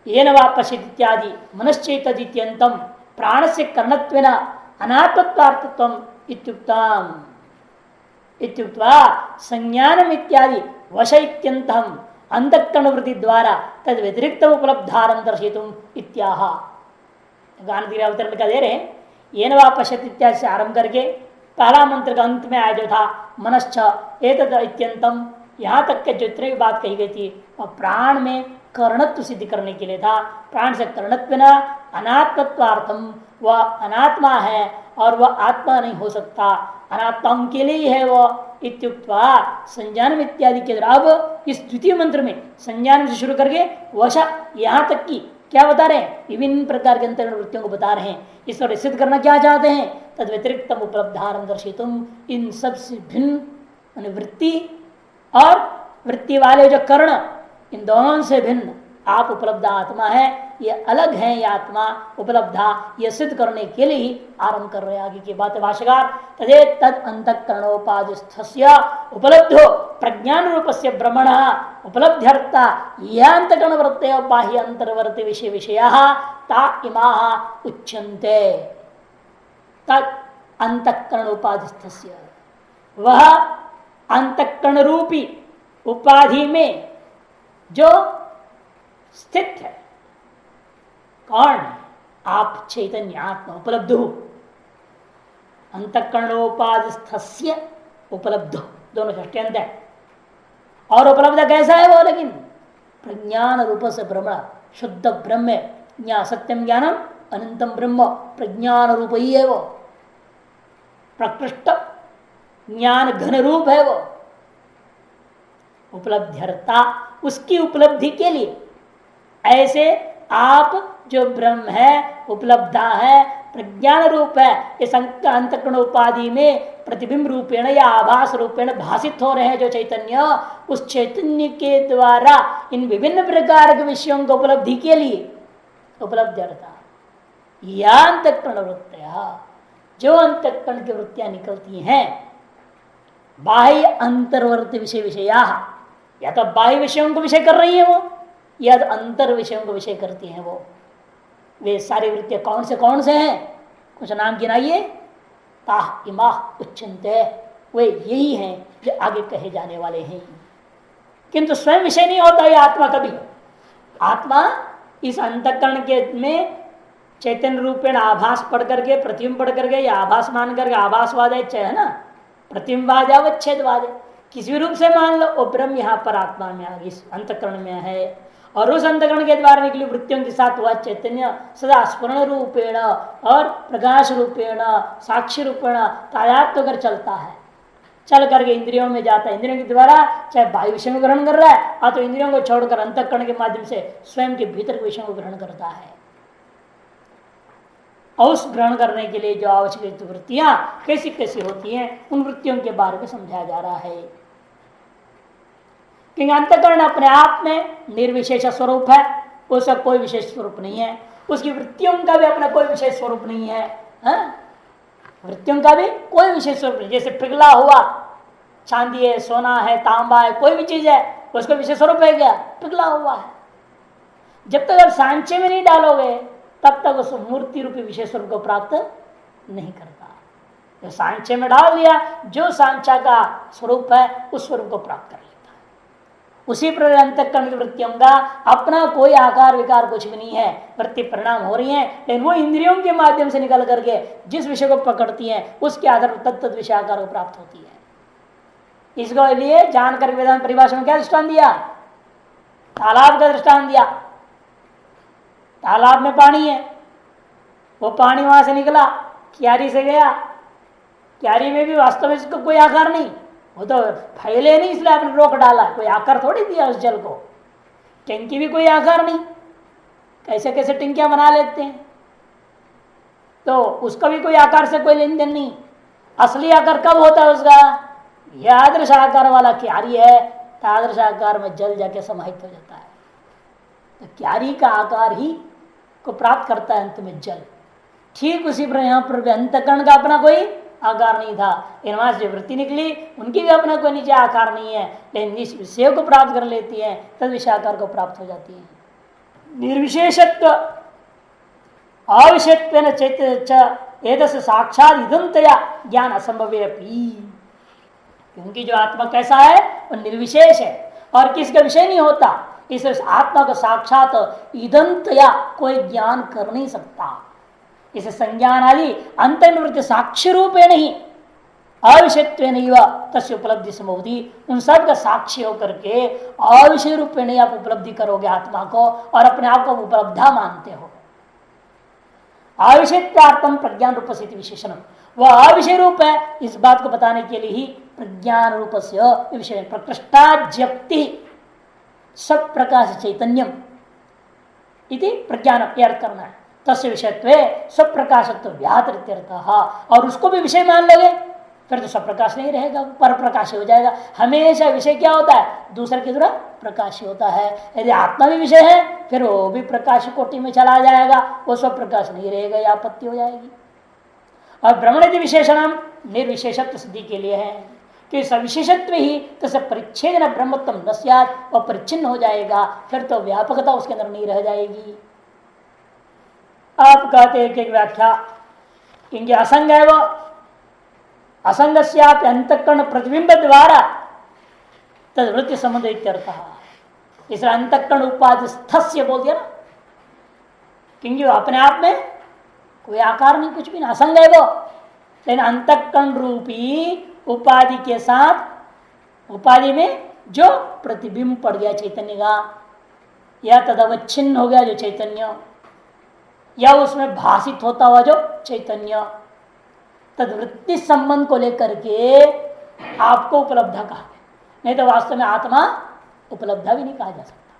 येन वा पश्यति इत्यादि मनश्चेतदित्यंतम प्राण से कर्णत्वेन अनात्मत्वार्थत्वम इत्युक्तम इत्युक्त्वा संज्ञानम इत्यादि वश इत्यंतम अंतःकरण वृत्ति द्वारा तद व्यतिरिक्त उपलब्धारं दर्शितुम इत्याह। गान धीरे अवतरण का दे रहे हैं। येन वा पश्यति इत्यादि से आरंभ करके पहला मंत्र का अंत में आया जो था मनश्च एतद इत्यंतम, यहाँ तक के जितने भी बात कही गई थी वह प्राण में कर्णत्व सिद्ध करने के लिए था। प्राण से कर्णत्व न अनात्मत्वार्थम, वह अनात्मा है और वह आत्मा नहीं हो सकता, अनात्माओं के लिए है वह। इत्युक्त्वा संज्ञान इत्यादि के द्वारा अब इस द्वितीय मंत्र में संज्ञान से शुरू करके वश यहाँ तक की क्या बता रहे हैं, विभिन्न प्रकार के अंतर्गत वृत्तियों को बता रहे हैं। इस पर सिद्ध करना क्या चाहते हैं, तद व्यतिरिक्तम उपलब्धारं दर्शितुम, इन सब से भिन्न वृत्ति और वृत्ति वाले जो कर्ण, इन दोनों से भिन्न आप उपलब्ध आत्मा है, ये अलग है, ये आत्मा उपलब्धा, ये सिद्ध करने के लिए ही आरंभ कर रहे हैं आगे की बात। भाष्यकार तदे तद अंतःकरणोपादिस्थस्य उपलब्धो प्रज्ञान रूपस्य ब्रह्मण उपलब्ध्यर्था यांतकरण वृत्तयो बाह्य अंतर्वर्ती विषय विषयाः ता इमाः उच्यन्ते। तद अंतःकरण उपाधिस्थस्य, वह अंतःकरण रूपी उपाधि में जो स्थित है, कौन, आप चैतन्य आत्मा उपलब्ध हो। अंतःकरणोपाधिस्थस्य उपलब्ध, दोनों षष्ट्यंत है। और उपलब्ध कैसा है वो, लेकिन प्रज्ञान रूप से ब्रह्म, शुद्ध ब्रह्म है, ज्ञान सत्यम ज्ञानम अनंतम ब्रह्म, प्रज्ञान रूप ही है वो, प्रकृष्ट ज्ञान घन रूप है वो। उपलब्ध्यर्था, उसकी उपलब्धि के लिए ऐसे आप जो ब्रह्म है उपलब्धा है, प्रज्ञान रूप है, इस अंतःकरण उपाधि में प्रतिबिंब रूपेण या आभास रूपेण भाषित हो रहे हैं जो चैतन्य, उस चैतन्य के द्वारा इन विभिन्न प्रकार के विषयों को उपलब्धि के लिए उपलब्ध या अंतःकरण वृत्तियां, जो अंतःकरण की वृत्तियां निकलती हैं बाह्य अंतर्वर्ती विषय विषया, या तो बाह्य विषयों को विषय कर रही है वो, या तो अंतर विषयों को विषय करती हैं वो। वे सारी वृत्तियां कौन से हैं, कुछ नाम गिनाइए। ताह इमा उच्चन्ते, वे यही हैं जो आगे कहे जाने वाले हैं। किंतु स्वयं विषय नहीं होता है आत्मा कभी। आत्मा इस अंतःकरण के में चैतन्य रूपेण आभास पढ़ करके, प्रतिबिंब पढ़ करके या आभास मान करके, आभासवाद है ना, प्रतिबिंबवाद या अवच्छेदवाद है, किसी भी रूप से मान लो वो ब्रह्म यहाँ पर आत्मा में इस अंतःकरण में है, और उस अंतःकरण के द्वारा निकली वृत्तियों के साथ वह चैतन्य सदा स्फुरण रूपेण और प्रकाश रूपेण साक्षी रूपेण तादात्म्य कर चलता है, चल करके इंद्रियों में जाता है, इंद्रियों के द्वारा चाहे बाह्य विषय को ग्रहण कर रहा है और तो इंद्रियों को छोड़कर अंतःकरण के माध्यम से स्वयं के भीतर के विषयों को ग्रहण करता है। और उस ग्रहण करने के लिए जो आवश्यक वृत्तियां कैसी कैसी होती हैं, उन वृत्तियों के बारे में समझाया जा रहा है। क्योंकि अंतःकरण अपने आप में निर्विशेष स्वरूप है, उसका कोई विशेष स्वरूप नहीं है, उसकी वृत्तियों का भी अपना कोई विशेष स्वरूप नहीं है, वृत्तियों का भी कोई विशेष स्वरूप नहीं। जैसे पिघला हुआ चांदी है, सोना है, तांबा है, कोई भी चीज है, उसका विशेष स्वरूप है क्या, पिघला हुआ है। जब तक आप सांचे में नहीं डालोगे तब तक उस मूर्ति रूपी विशेष स्वरूप को प्राप्त नहीं करता। तो सांचे में डाल दिया, जो सांचा का स्वरूप है उस स्वरूप को प्राप्त कर लेता है। उसी प्रकार अंतःकरण की वृत्तियों का अपना कोई आकार विकार कुछ भी नहीं है, वृत्ति परिणाम हो रही है, लेकिन वो इंद्रियों के माध्यम से निकल करके जिस विषय को पकड़ती है उसके आधार पर तत्त विषय आकार को प्राप्त होती है। इसको लिए जानकर वेदांत परिभाषा में क्या दृष्टांत दिया, तालाब का दृष्टांत दिया। तालाब में पानी है, वो पानी वहां से निकला, क्यारी से गया, क्यारी में भी वास्तव में इसका कोई आकार नहीं, वो तो फैले नहीं इसलिए आपने रोक डाला, कोई आकार थोड़ी दिया उस जल को। टंकी भी कोई आकार नहीं, कैसे कैसे टंकियां बना लेते हैं, तो उसका भी कोई आकार से कोई लेन देन नहीं। असली आकार कब होता है उसका, यह आदर्श आकार वाला क्यारी है, तादृश आकार में जल जाके समाहित हो जाता है। तो क्यारी का आकार ही को प्राप्त करता है अंत में जल। ठीक उसी पर यहाँ पर अंतःकरण का अपना कोई आकार नहीं था, वहां से वृत्ति निकली, उनकी भी अपना कोई निजी आकार नहीं है, लेकिन इस विषय को प्राप्त कर लेती है, तद विषय आकार को प्राप्त हो जाती है। निर्विशेषत्व अविषयत्वेन चैतन्य एतस्य साक्षात् इदंतया ज्ञान असंभव, क्योंकि जो आत्मा कैसा है वो निर्विशेष है और किसका विषय नहीं होता, इस आत्मा को साक्षात इदंतया कोई ज्ञान कर नहीं सकता। इसे संज्ञान आदि अंतर्निवृत्ति साक्षी रूपे नहीं अविषयत्वेन तस्य उपलब्धि संभवती, उन सब का साक्षी होकर के अविषय रूपे नहीं आप उपलब्धि करोगे आत्मा को और अपने आप को उपलब्धा मानते हो। अविषयत्वार्थम प्रज्ञान रूप से विशेषण, वह अविषय रूप है इस बात को बताने के लिए ही प्रज्ञान रूप से विषय प्रकृष्टाज्ञप्ति सब प्रकाश चैतन्यम इति प्रज्ञान अर्थ करना है। तस्य विषयत्वे सब प्रकाशत्व व्याहृत्यर्थ, और उसको भी विषय मान लोगे फिर तो सब प्रकाश नहीं रहेगा, पर प्रकाश हो जाएगा। हमेशा विषय क्या होता है, दूसरे की तरह प्रकाश होता है। यदि आत्मा भी विषय है फिर वो भी प्रकाश कोटि में चला जाएगा, वो सब प्रकाश नहीं रहेगा, या आपत्ति हो जाएगी। और ब्रह्मणि विशेषणम निर्विशेषत्व सिद्धि के लिए है कि सविशेषत्व ही तसे परिच्छेद न ब्रह्मत्म न स्यात्, और परिच्छिन्न हो जाएगा, फिर तो व्यापकता उसके अंदर नहीं रह जाएगी। आप कहते हैं एक व्याख्या, क्योंकि असंग है वो, असंग से अंतःकरण प्रतिबिंब द्वारा तदवृत्ति संबंध इत्यर्थ, इसलिए अंतःकरण उपाधि स्थस्य बोल दिया ना, क्योंकि वो अपने आप में कोई आकार नहीं, कुछ भी नहीं, असंग है वो। लेकिन अंतःकरण रूपी उपाधि के साथ, उपाधि में जो प्रतिबिंब पड़ गया चैतन्य का, या तदवच्छिन्न हो गया जो चैतन्य, या उसमें भाषित होता हुआ जो चैतन्य, तदवृत्ति संबंध को लेकर के आपको उपलब्धा कहा, नहीं तो वास्तव में आत्मा उपलब्धा भी नहीं कहा जा सकता।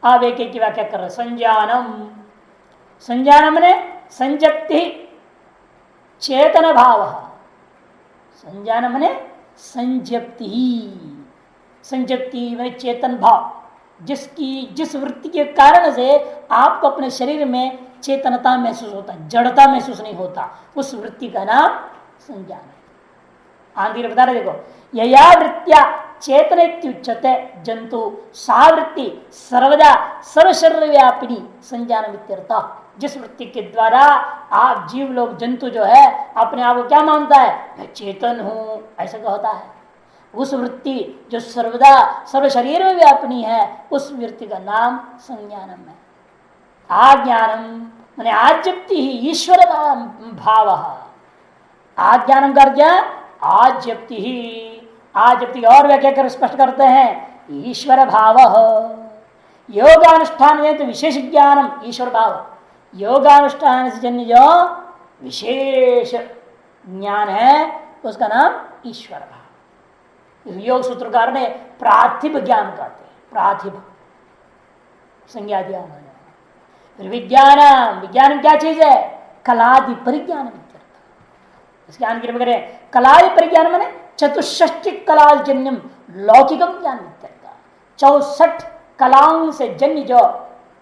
आप एक एक की व्याख्या कर रहे। संज्ञानम, संज्ञानम ने संजप्ति चेतन भाव, संज्ञानम ने संजप्ति, संजप्ति में चेतन भाव, जिस वृत्ति के कारण से आपको अपने शरीर में चेतनता महसूस होता, जड़ता महसूस नहीं होता, उस वृत्ति का नाम संज्ञान है। आंधी बता रहे, देखो, यया वृत्तिया चेतन उच्यते जंतु सा वृत्ति सर्वदा सर्वशरीर व्यापिनी संज्ञान वित्यर्थ। जिस वृत्ति के द्वारा आप जीव लोग जंतु जो है अपने आप को क्या मानता है, मैं चेतन हूं, ऐसा कहता है। उस वृत्ति जो सर्वदा सर्व शरीर में व्यापनी है, उस वृत्ति का नाम संज्ञानम है। आज्ञानम माने आज्ञप्ति ही ईश्वर भाव, आज्ञानम कर दिया आज्ञप्ति ही, आज्ञप्ति और व्याख्या कर स्पष्ट करते हैं ईश्वर भाव। योगानुष्ठान में तो विशेष ज्ञानम ईश्वर भाव, योगानुष्ठान से जन्य जो विशेष ज्ञान है उसका नाम ईश्वर भाव। योग सूत्रकार ने प्राथिभ ज्ञान कहते हैं, प्राथिभ संज्ञा दिया उन्होंने। फिर विज्ञान, विज्ञान क्या चीज है, कलादि परिज्ञान। इस ज्ञान की करें कलादि परिज्ञान मैंने चतुष्टि कलाजन्यम लौकिकम ज्ञान, 64 कलाओं से जन्य जो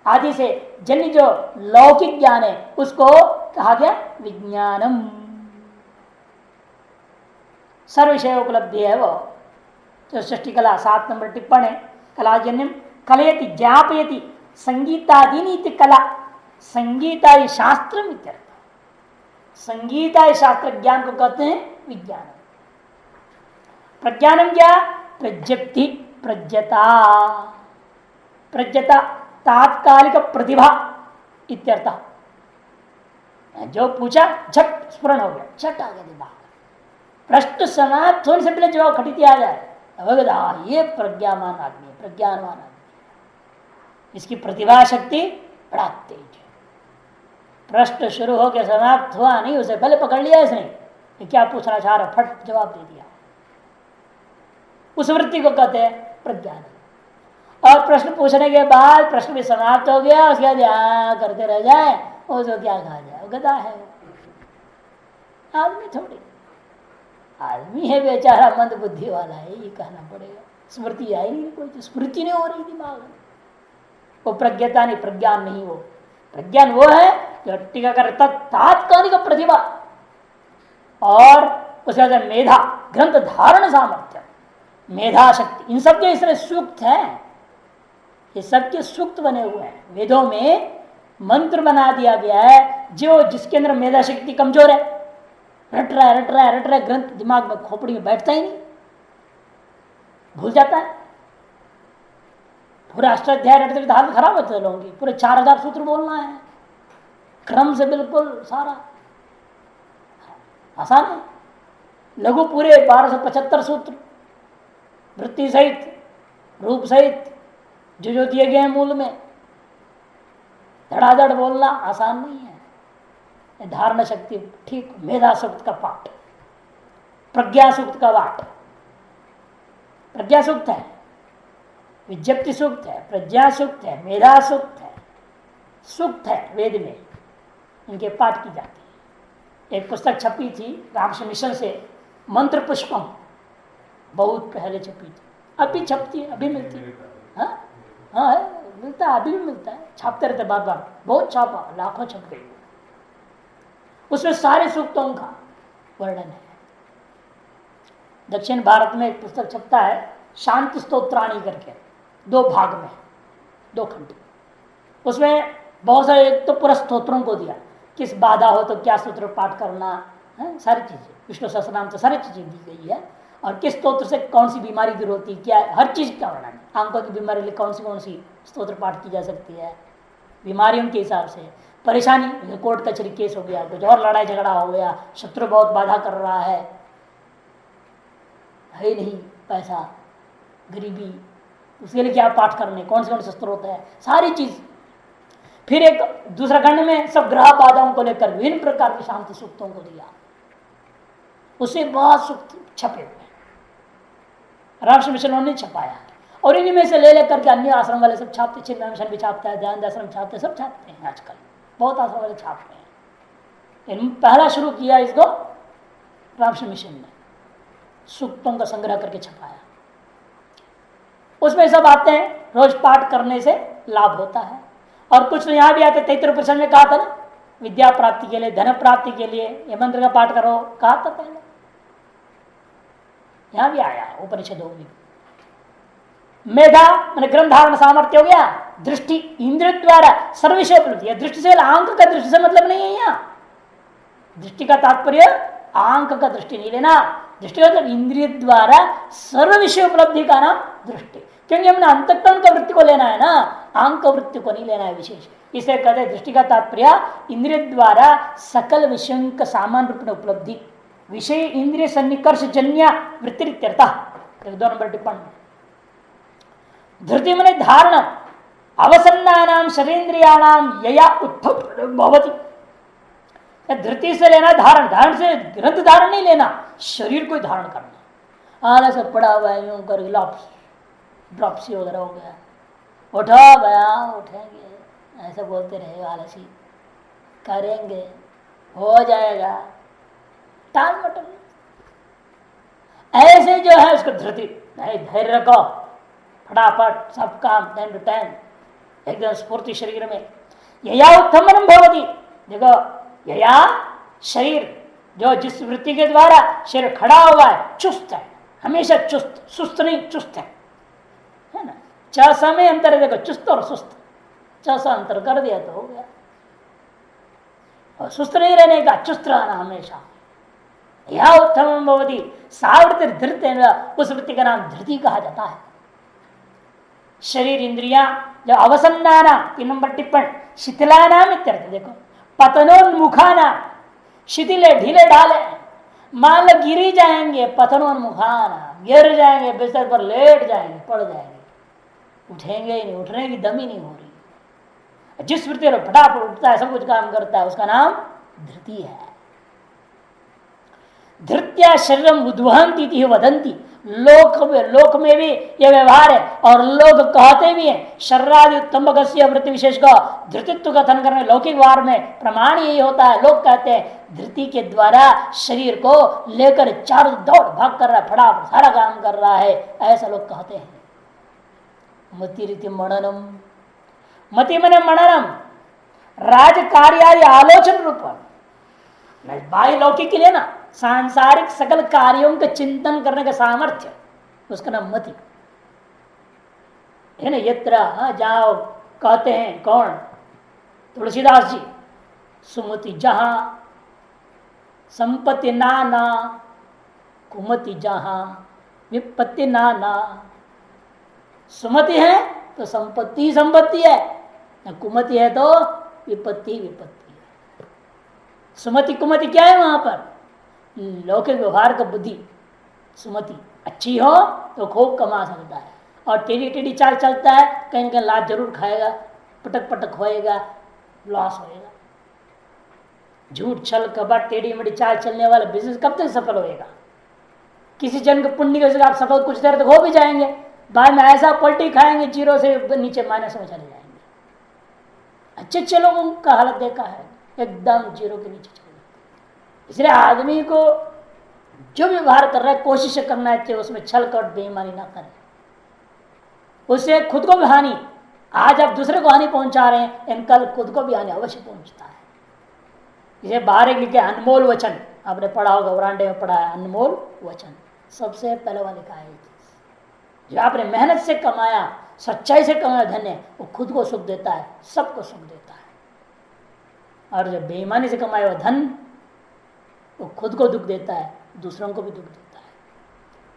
आदि से जन्य जो लौकिक ज्ञान है उसको कहा गया विज्ञानम। सर्वविषय उपलब्धि है वो। तो षष्ठी कला 7 नंबर टिप्पणी, कलाजन्यम कलयति ज्ञापयति संगीतादीनीति कला, संगीतादि शास्त्र इत्यर्थ। संगीतादि शास्त्र ज्ञान को कहते हैं विज्ञान। प्रज्ञानम क्या, प्रज्ञप्ति, प्रज्ञता, प्रज्ञता तात्कालिक प्रतिभा इत्यर्थ। जो पूछा झट स्फुरण हो गया, झट आ गया दिमाग, प्रश्न समाप्त होने से पहले जवाब खटित आ जाए, ये प्रज्ञावान आदमी है, प्रज्ञानवान आदमी, इसकी प्रतिभा शक्ति बड़ा तेज है। प्रश्न शुरू हो गया समाप्त हुआ नहीं, उसे पहले पकड़ लिया इसने, ये क्या पूछना चाह रहा, फट जवाब दे दिया। उस वृत्ति को कहते हैं प्रज्ञान। और प्रश्न पूछने के बाद प्रश्न भी समाप्त हो गया, उसके बाद करते रह जाए, उसको क्या कहा जाए, गधा है, आदमी थोड़ी, आदमी है बेचारा, मंद बुद्धि वाला है, ये कहना पड़ेगा। स्मृति आई नहीं, कोई स्मृति नहीं हो रही दिमाग में, वो प्रज्ञता नहीं, प्रज्ञान नहीं। वो प्रज्ञान वो है जो टीका कर तात्कालिक प्रतिभा और उसके बाद मेधा, ग्रंथ धारण सामर्थ्य, मेधा शक्ति, इन सब के इसमें सूक्त हैं, ये सबके सूक्त बने हुए हैं। वेदों में मंत्र बना दिया गया है, जो जिसके अंदर मेधा शक्ति कमजोर है, रट रहा है, रट रहा है, रट रहा है, ग्रंथ दिमाग में खोपड़ी में बैठता ही नहीं, भूल जाता है। पूरा अष्टाध्याय रटते रटते हालत खराब होते लोगों की, पूरे 4000 सूत्र बोलना है क्रम से, बिल्कुल सारा आसान है। लघु पूरे 1275 सूत्र वृत्ति सहित, रूप सहित, जो दिए गए हैं मूल में, धड़ाधड़ बोलना आसान नहीं है। धारणा शक्ति ठीक, मेधा सूक्त का पाठ, प्रज्ञा सूक्त का पाठ, प्रज्ञा सूक्त है, विज्ञप्ति सूक्त है, प्रज्ञा सूक्त है, मेधा सूक्त है, सूक्त है वेद में, इनके पाठ की जाती है। एक पुस्तक छपी थी रामकृष्ण मिशन से, मंत्र पुष्पम, बहुत पहले छपी थी, अभी छपती है, अभी मिलती है। हाँ हाँ है, मिलता है, अभी भी मिलता है, छापते रहते बार बार, बहुत छापा, लाखों छप गई। उसमें सारे सूक्तों का वर्णन है। दक्षिण भारत में एक पुस्तक छपता है शांति स्तोत्राणी करके, 2 भाग में, 2 खंड। उसमें बहुत सारे, एक तो पूरा स्तोत्रों को दिया, किस बाधा हो तो क्या सूत्र पाठ करना है, सारी चीजें, विष्णु सहस्रनाम से सारी चीजें दी गई है। और किस स्तोत्र से कौन सी बीमारी दूर होती है, क्या हर चीज का वर्णन है। आंखों की बीमारी लिए कौन सी स्तोत्र पाठ की जा सकती है, बीमारियों के हिसाब से, परेशानी, कोर्ट कचहरी केस हो गया, कुछ और लड़ाई झगड़ा हो गया, शत्रु बहुत बाधा कर रहा है नहीं पैसा, गरीबी, उसके लिए क्या पाठ करने, कौन से स्त्रोत है, सारी चीज। फिर एक दूसरा खंड में सब ग्रह बाधाओं को लेकर विभिन्न प्रकार के शांति सूक्तों को दिया, उसे बहुत सूक्त छपे हुए रामकृष्ण मिशन ने छपाया। और इन्हीं में से ले लेकर के अन्य आश्रम वाले सब छापते, चिन्मय मिशन भी छापता है, ध्यान आश्रम छापते, सब छापते हैं आजकल, बहुत आश्रम वाले छापते हैं। पहला शुरू किया इसको रामकृष्ण मिशन ने, सूक्तों का संग्रह करके छपाया। उसमें सब आते हैं, रोज पाठ करने से लाभ होता है। और कुछ यहाँ भी आते, 33% में कहा था ना, विद्या प्राप्ति के लिए, धन प्राप्ति के लिए ये मंत्र का पाठ करो, कहा था पहले, यहां भी आया उपनिषदों में। मेधा मैंने ग्रंथ धारण सामर्थ्य हो गया, दृष्टि इंद्रिय द्वारा सर्व विषय उपलब्धि। दृष्टि से आंक का दृष्टि से मतलब नहीं है, यहाँ दृष्टि का तात्पर्य आंक का दृष्टि नहीं लेना, दृष्टि मतलब इंद्रिय द्वारा सर्व विषय उपलब्धि का नाम दृष्टि, क्योंकि हमने अंतःकरण का वृत्ति को लेना है ना, आंक वृत्ति को नहीं लेना है विशेष। इसे कहते हैं दृष्टि का तात्पर्य इंद्रिय द्वारा सकल विषयों का सामान्य रूप में उपलब्धि, विषय इंद्रिय सन्निकर्ष जन्य वृत्ति। 2 नंबर टिप्पणी। धृति मने धारण, अवसन्नानाम शरीन्द्रियाणाम यया उत्थम भवति। धृति से लेना धारण, धारण से ग्रंथ धारण नहीं लेना, शरीर को धारण करना। आलस पड़ा हुआ है यूं कर, ड्रॉप्सी वगैरह हो गया, उठा गया उठेंगे ऐसा बोलते रहेगा, आलसी करेंगे हो जाएगा, टाल मटल ऐसे जो है उसको धृति नहीं, धैर्य रखो, फटाफट सब काम टाइम टू टाइम एकदम स्फूर्ति शरीर में। यया उत्थमनम भवति, देखो यया शरीर जो जिस वृत्ति के द्वारा शरीर खड़ा हुआ है, चुस्त है, हमेशा चुस्त, सुस्त नहीं चुस्त है ना। च में अंतर है, देखो चुस्त और सुस्त, च अंतर कर दिया तो हो गया। और सुस्त नहीं रहने का, चुस्त रहना हमेशा। यह उत्तम भवति, सावृत्ति धृत, उस वृत्ति का नाम धृति कहा जाता है। शरीर इंद्रिया जो अवसन्नाना, 3 नंबर टिप्पण, शिथिलानाम इत्यर्थ। देखो पतनोन्मुखाना, शिथिले ढीले ढाले, मान लो गिरी जाएंगे, पतनोन्मुखाना गिर जाएंगे, बिस्तर पर लेट जाएंगे, पड़ जाएंगे, उठेंगे ही नहीं, उठने की दम ही नहीं हो रही। जिस वृत्ति में फटाफट उठता है, सब कुछ काम करता है, उसका नाम धृति है। धृत्या शरीरम उद्वहंती वदंती, लोक में भी यह व्यवहार है और लोग कहते भी हैं। शर्रादि उत्तम्भकस्य वृत्ति विशेष को धृतित्व कथन करने लौकिक व्यवहार में प्रमाण यही होता है। लोग कहते हैं धृति के द्वारा शरीर को लेकर चार दौड़ भाग कर रहा है, फटाफट सारा काम कर रहा है, ऐसा लोग कहते हैं। मति रीति मननम, मति मने मननम, राज कार्यादि आलोचन रूप, बाह्य लौकिक के लिए ना, सांसारिक सकल कार्यों का चिंतन करने का सामर्थ्य, उसका नाम मति है ना। यत्र जाओ कहते हैं कौन, तुलसीदास जी, सुमति जहां संपत्ति नाना, कुमति जहां विपत्ति नाना। सुमति है तो संपत्ति संपत्ति है, कुमति है तो विपत्ति विपत्ति है। सुमति कुमति क्या है वहां पर, लौकिक व्यवहार का बुद्धि। सुमति अच्छी हो तो खूब कमा सकता है, और टेढ़ी टेढ़ी चाल चलता है, कहीं कहीं लात जरूर खाएगा, पटक पटक होएगा, लॉस होएगा। झूठ छल कपट टेढ़ी मेढ़ी चाल चलने वाला बिजनेस कब तक सफल होएगा। किसी जन को पुण्य के आप सफल कुछ देर तक हो भी जाएंगे, बाद में ऐसा पलटी खाएंगे, जीरो से नीचे माइनस में चले जाएंगे। अच्छे अच्छे लोगों का हालत देखा है, एकदम जीरो के नीचे चले। इसलिए आदमी को जो व्यवहार कर रहा है कोशिश करना है कि उसमें छल कपट बेईमानी ना करे, उससे खुद को भी हानि। आज आप दूसरे को हानि पहुंचा रहे हैं, इन कल खुद को भी हानि अवश्य पहुंचता है। इसे बाहर लिखे अनमोल वचन, आपने पढ़ा होगा, वरांडे में पढ़ा है, अनमोल वचन सबसे पहले वाले का है। जो आपने मेहनत से कमाया, सच्चाई से कमाया धन है, वो खुद को सुख देता है, सबको सुख देता है। और जब बेईमानी से कमाया हुआ धन वो खुद को दुख देता है, दूसरों को भी दुख देता है।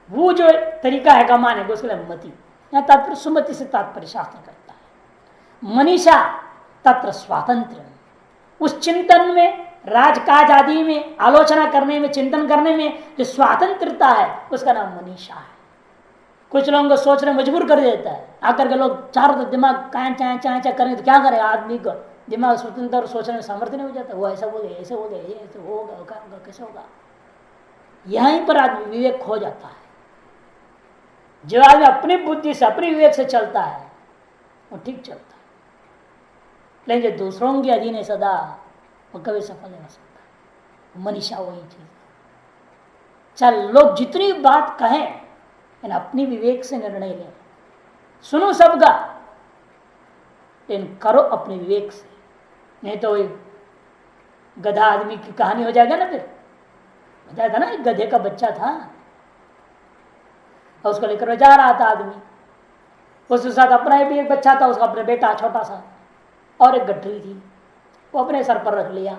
वो जो तरीका है कमाने को, उसके लिए मति, यहाँ तात्पर्य सुमति से तात्पर्य शास्त्र करता है। मनीषा तत्र स्वातंत्र, उस चिंतन में, राजकाज आदि में, आलोचना करने में, चिंतन करने में जो स्वातंत्रता है, उसका नाम मनीषा है। कुछ लोगों को सोचने मजबूर कर देता है, आकर के लोग चारों दिमाग काया चाया चाया चाया करेंगे तो क्या करें, आदमी को दिमाग स्वतंत्र सोचने में सामर्थ्य नहीं हो जाता। वो ऐसा हो गया, ऐसे हो गया, ये ऐसे होगा, कैसे होगा। यहीं पर आदमी विवेक खो जाता है। जो आदमी अपनी बुद्धि से अपनी विवेक से चलता है वो ठीक चलता है, लेकिन जो दूसरों के अधीन है सदा वो कभी सफल नहीं हो सकता। मनीषा वही चीज। चल लोग जितनी बात कहें लेकिन अपनी विवेक से निर्णय लें। सुनो सबका लेकिन करो अपने विवेक से, नहीं तो गधा आदमी की कहानी हो जाएगा ना। फिर बताया था ना, एक गधे का बच्चा था और उसको लेकर जा रहा था आदमी, उसके साथ अपना भी एक बच्चा था, उसका अपना बेटा छोटा सा और एक गठरी थी, वो अपने सर पर रख लिया।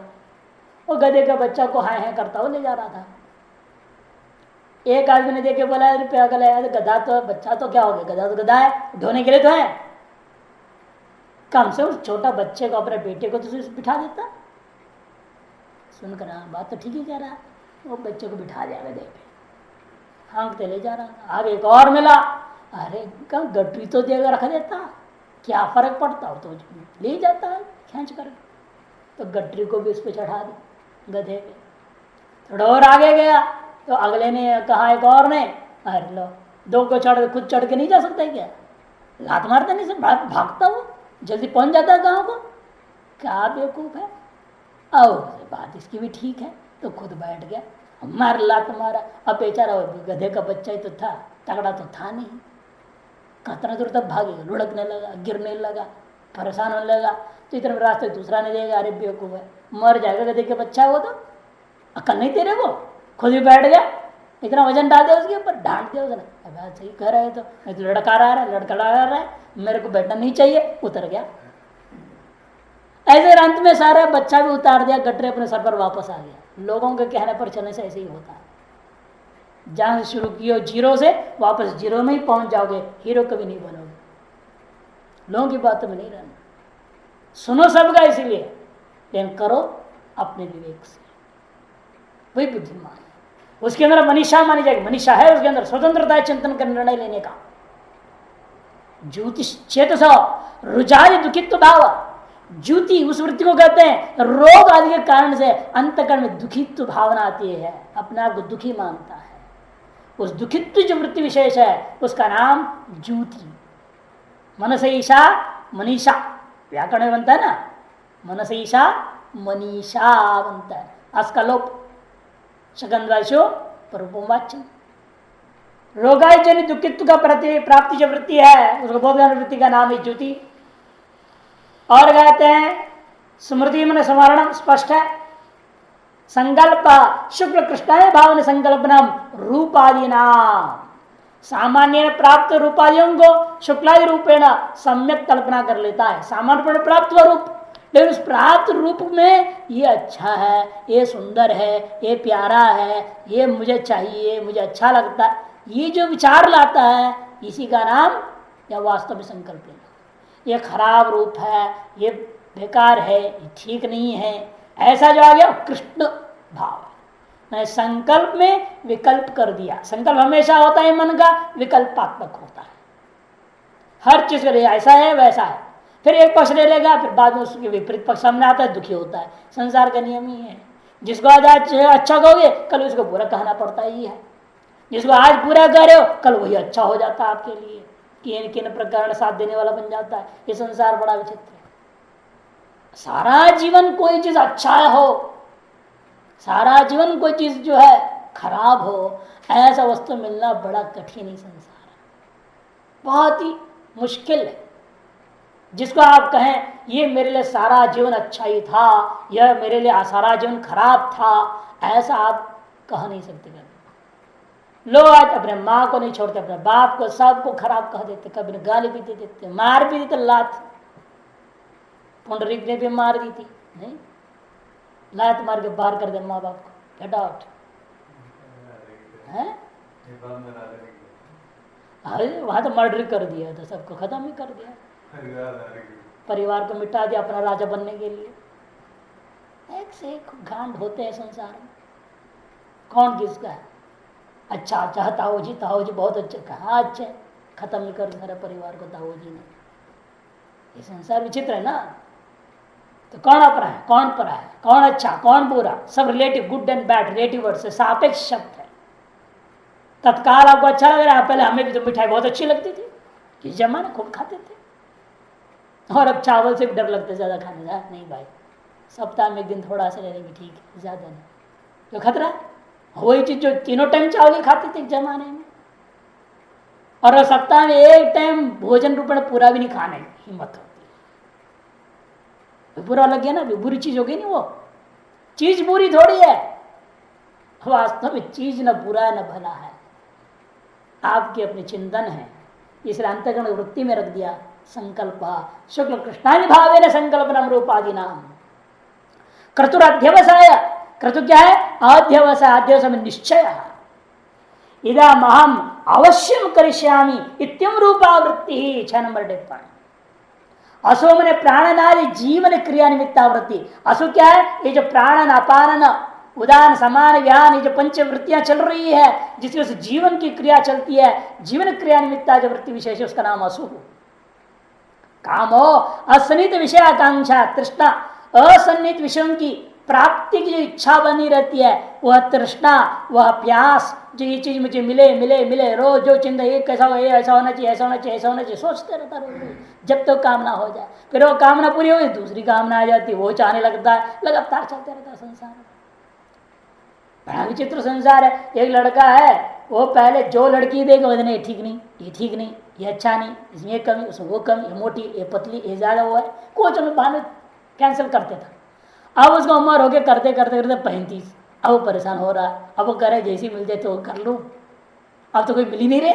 वो गधे के बच्चा को हाय हाय करता हुआ ले जा रहा था। एक आदमी ने देखे बोला रुपया गला, गधा तो बच्चा तो क्या हो गया, गधा तो गधा है, ढोने के लिए तो है, कम से उस छोटा बच्चे को अपने बेटे को तो बिठा देता। सुनकर बात तो ठीक ही कह रहा है, वो बच्चे को बिठा दिया गधे पे, हाँकते ले जा रहा था। आगे एक और मिला, अरे गटरी तो देगा रख देता, क्या फर्क पड़ता, तो ले जाता है खींच कर। तो गटरी को भी उस पर चढ़ा दी गधे पे। थोड़ा और आगे गया तो अगले ने कहा, एक और ने, अरे लो दो को खुद चढ़ के नहीं जा सकता है क्या, लात मारता नहीं सब भागता वो, जल्दी पहुंच जाता है गाँव को, क्या बेवकूफ है। और बात इसकी भी ठीक है, तो खुद बैठ गया, मार लात मारा। अब बेचारा गधे का बच्चा ही तो था, तगड़ा तो था नहीं, कितना दूर तक भागेगा, लुढ़कने लगा, गिरने लगा, परेशान होने लगा। तो इतने रास्ते दूसरा नहीं देगा, अरे बेवकूफ है, मर जाएगा गधे के बच्चा है वो, तो अकल नहीं तेरे को, खुद भी बैठ गया, इतना वजन डाल दिया उसके ऊपर, डांट दिया उसने, अब सही कह रहा है, तो लड़का रहा है, लड़का रहा है, मेरे को बैठना नहीं चाहिए, उतर गया। ऐसे अंत में सारा बच्चा भी उतार दिया, गटरे अपने सर पर वापस आ गया। लोगों के कहने पर चलने से ऐसे ही होता है, जहां से शुरू किए जीरो से वापस जीरो में ही पहुंच जाओगे, हीरो कभी नहीं बनोगे। लोगों की बातों में नहीं रहना, सुनो सबका इसीलिए, लेकिन करो अपने विवेक से, वही बुद्धिमान है। उसके अंदर मनीषा मानी जाएगी, मनीषा है उसके अंदर स्वतंत्रता है चिंतन कर निर्णय लेने का। ज्योतिष चेतस रुचाय दुखित्व भाव, ज्योति उस वृत्ति को कहते हैं रोग आदि के कारण से अंतकरण में दुखित्व भावना आती है, अपने आप को दुखी मानता है। उस दुखित्व जो वृत्ति विशेष है उसका नाम ज्योति। मनसईशा मनीषा, व्याकरण में बनता है ना, मनसईशा मनीषा बनता है, असका लोप शकंदवाचो परवाच्य। रोगाय जन दुखित्व का प्रति प्राप्ति जो वृत्ति है उसको बोधन वृत्ति का नाम है ज्योति। और कहते हैं स्मृति में स्मरण स्पष्ट है, संकल्प शुक्ल कृष्ण भावना संकल्पनम रूपादि नाम, सामान्य प्राप्त रूपादियों को शुक्लादि रूपेण सम्यक कल्पना कर लेता है। सामान्य प्राप्त हुआ रूप, लेकिन उस प्राप्त रूप में ये अच्छा है, ये सुंदर है, ये प्यारा है, ये मुझे चाहिए, मुझे अच्छा लगता है, ये जो विचार लाता है इसी का नाम या वास्तव में संकल्प लेना। ये खराब रूप है, ये बेकार है, ये ठीक नहीं है, ऐसा जो आ गया कृष्ण भाव। मैं संकल्प में विकल्प कर दिया, संकल्प हमेशा होता है मन का विकल्पात्मक होता है, हर चीज के लिए ऐसा है वैसा है, फिर एक पक्ष ले लेगा फिर बाद में उसके विपरीत पक्ष सामने आता है, दुखी होता है। संसार का नियम ही है, जिसको आज अच्छा कहोगे कल उसको बुरा कहना पड़ता ही है, जिसको आज बुरा कह रहे हो कल वही अच्छा हो जाता है आपके लिए, किन किन प्रकार साथ देने वाला बन जाता है। ये संसार बड़ा विचित्र है। सारा जीवन कोई चीज अच्छा हो, सारा जीवन कोई चीज जो है खराब हो, ऐसा वस्तु मिलना बड़ा कठिन ही संसार है, बहुत ही मुश्किल है। जिसको आप कहें ये मेरे लिए सारा जीवन अच्छा ही था, यह मेरे लिए सारा जीवन खराब था, ऐसा आप कह नहीं सकते। लोग आज अपने माँ को नहीं छोड़ते, अपने बाप को, सबको खराब कह देते, कभी गाली भी दे देते, मार भी देते, लात पुंडरीक ने भी मार दी थी, नहीं लात मार के बाहर कर दे माँ बाप को, गेट आउट है। अरे वहां तो मर्डर कर दिया था, सबको खत्म ही कर दिया, परिवार को मिटा दिया अपना राजा बनने के लिए। एक से एक गांड होते हैं संसार में, कौन किसका है अच्छा अच्छा, ताऊ जी बहुत अच्छे, कहा अच्छे, खत्म ही कर मेरे परिवार को ताऊ जी ने। ये संसार विचित्र है ना, तो कौन अपना है कौन परा है, कौन अच्छा कौन बुरा, सब relative, good and bad relative word से सापेक्ष शब्द है। तत्काल आपको अच्छा लग रहा है, पहले हमें भी तो मिठाई बहुत अच्छी लगती थी, किस जमाने खूब खाते थे, और अब चावल से भी डर लगता है ज्यादा खाने का। नहीं भाई, सप्ताह में एक दिन थोड़ा सा ले लेंगे ठीक है, ज्यादा नहीं, जो खतरा है वही चीज जो तीनों टाइम चावल ही खाते थे एक जमाने में, और सप्ताह में एक टाइम भोजन रूपण पूरा भी नहीं खाने की हिम्मत होती, बुरा लग गया ना, बुरी चीज हो गई नहीं, वो चीज बुरी थोड़ी है, वास्तव में चीज न बुरा है न भला है, आपके अपने चिंतन है, इसलिए अंतःकरण वृत्ति में रख दिया संकल्प शुक्ल कृष्णानि भावेन संकल्पनम रूपादि नाम। क्रतुराध्यवसाय, क्रतु क्या है? अध्यवसाय, अध्यवसाय में निश्चय, इदा महम अवश्यम करिष्यामि इत्यम रूपावृत्ति ही 6 नंबर टिप्पणी। असो मने प्राणनादि जीवन क्रिया निमित्तावृत्ति। असो क्या है? ये जो प्राणन अपानन उदान समान व्यान, ये जो पंचवृत्तियां चल रही है जिसकी वजह से जीवन की क्रिया चलती है, जीवन क्रिया निमित्ता जो वृत्ति विशेष है उसका नाम असु। कामो असन्निहित विषय आकांक्षा तृष्णा, असन्निहित विषयों की प्राप्ति की जो इच्छा बनी रहती है, वह तृष्णा, वह प्यास, जो ये चीज मुझे मिले मिले मिले, रोज जो चिंता, ये कैसा हो, ये ऐसा होना चाहिए, ऐसा होना चाहिए, ऐसा होना चाहिए, सोचते रहता रोज, जब तक तो कामना हो जाए, फिर वो कामना पूरी हो गई दूसरी कामना आ जाती, वो चाहने लगता है, लगातार चलते रहता है संसार। बड़ा विचित्र संसार है। एक लड़का है, वो पहले जो लड़की देगा वो नहीं, ठीक नहीं, ये ठीक नहीं, ये अच्छा नहीं, इसमें ये कमी, उसमें वो कमी, ये मोटी, ये पतली, ये ज्यादा, वो है, कुछ बहाने कैंसिल करते था। अब उसका उम्र हो गया, करते करते करते 35, अब वो परेशान हो रहा है, अब वो करे जैसी मिल जाए तो कर लूँ, अब तो कोई मिल ही नहीं रहे,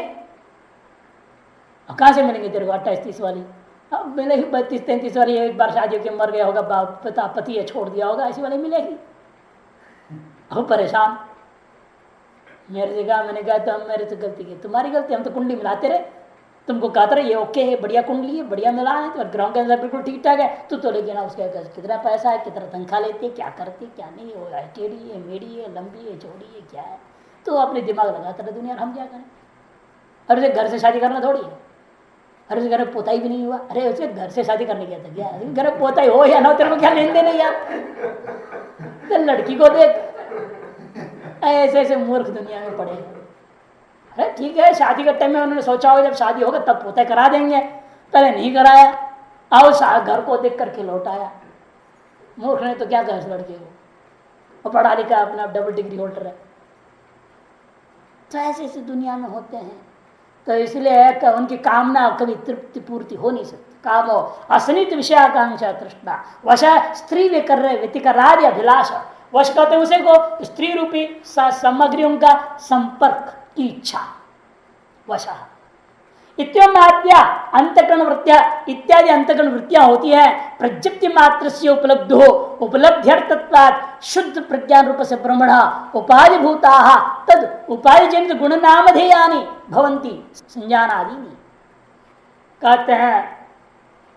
अब कहाँ से मिलेंगे तेरे को 28-30 वाली, अब मिलेगी 32-33 वाली, एक बार शादी के मर गया होगा, पति है छोड़ दिया होगा, ऐसी वाली मिलेगी। अब परेशान, मेरे से कहा, मैंने कहा तो हम मेरे से गलती की, तुम्हारी गलती, हम तो कुंडली मिलाते रहे, तुमको कहते रहे ये ओके है, बढ़िया कुंडली है, बढ़िया मिला है, तो ग्राउंड के अंदर बिल्कुल ठीक ठाक है, तो लेकिन उसके कितना पैसा है, कितना तनख्वाह लेती है, क्या करती है क्या नहीं, वो टेढ़ी है, मेढ़ी है, लंबी है, चौड़ी है, क्या है, तो अपने दिमाग लगाते रहे दुनिया, हम क्या करें। और उसे घर से शादी करना थोड़ी है, अरे उसे घर में पोता ही भी नहीं हुआ, अरे उसे घर से शादी करने गया था क्या, घर में पोता ही हो या ना हो, तेरे को क्या लेन देन है यार, लड़की को देख, ऐसे ऐसे मूर्ख दुनिया में पड़े। अरे ठीक है, शादी के टाइम में उन्होंने सोचा होगा जब शादी होगा तब पोते करा देंगे, पहले नहीं कराया, आओ घर को देख करके लौट आया। मूर्ख ने तो क्या कहा इस लड़के को, वो पढ़ा लिखा अपना डबल डिग्री होल्डर है। तो ऐसे ऐसे दुनिया में होते हैं, तो इसलिए उनकी कामना कभी तृप्ति पूर्ति हो नहीं सकती। कामो असनित विषय आकांक्षा तृष्णा, वश स्त्री वे कर रहे व्यतिकरार्य अभिलाष, वश कहते उसे को स्त्री रूपी सामग्रियों का संपर्क की इच्छा, वश। इत्याद्या अंतकरण वृत्तियां, इत्यादि अंतकरण वृत्तियां होती है, प्रज्ञप्ति मात्र से उपलब्ध हो, उपलब्ध्यर्थत्वात् शुद्ध प्रज्ञान रूप से ब्रह्मण उपाधि भूता तद उपाधि जनित गुण नामधेयानि भवंती संज्ञानादीनि। कहते हैं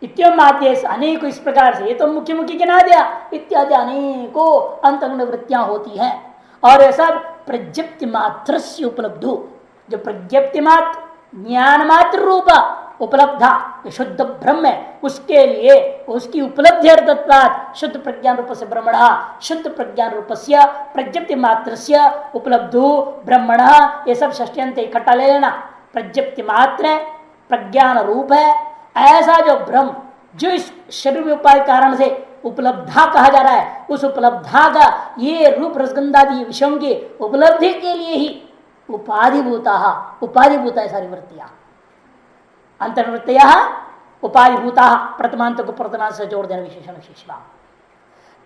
इत्याद्य अनेकों, इस प्रकार से, ये तो मुख्य मुख्य गिना दिया, इत्यादि अनेकों अंतकरण वृत्तियां होती हैं, और ये सब प्रज्ञप्ति मात्र से उपलब्ध, जो प्रज्ञप्ति मात्र ज्ञान मात्र रूप उपलब्धा शुद्ध ब्रह्म है, उसके लिए उसकी उपलब्धि अर्थत्वात् शुद्ध प्रज्ञान रूप से ब्रह्मण, शुद्ध प्रज्ञान रूप से प्रज्ञप्ति मात्र से उपलब्धो ब्रह्मण, ये सब षष्ट्यंत इकट्ठा ले लेना। प्रज्ञप्ति मात्र है, प्रज्ञान रूप है, ऐसा जो ब्रह्म जो इस शरीर में उपाय कारण से उपलब्धा कहा जा रहा है, उस उपलब्धा का ये रूप रसगंधादि विषयों की उपलब्धि के लिए ही उपाधिभूता, उपाधिभूता है सारी वृत्तियां, अंतर्वृत्तियां उपाधिभूता, प्रथमांत को प्रथमांत से जोड़ देना विशेषण विशेषवा,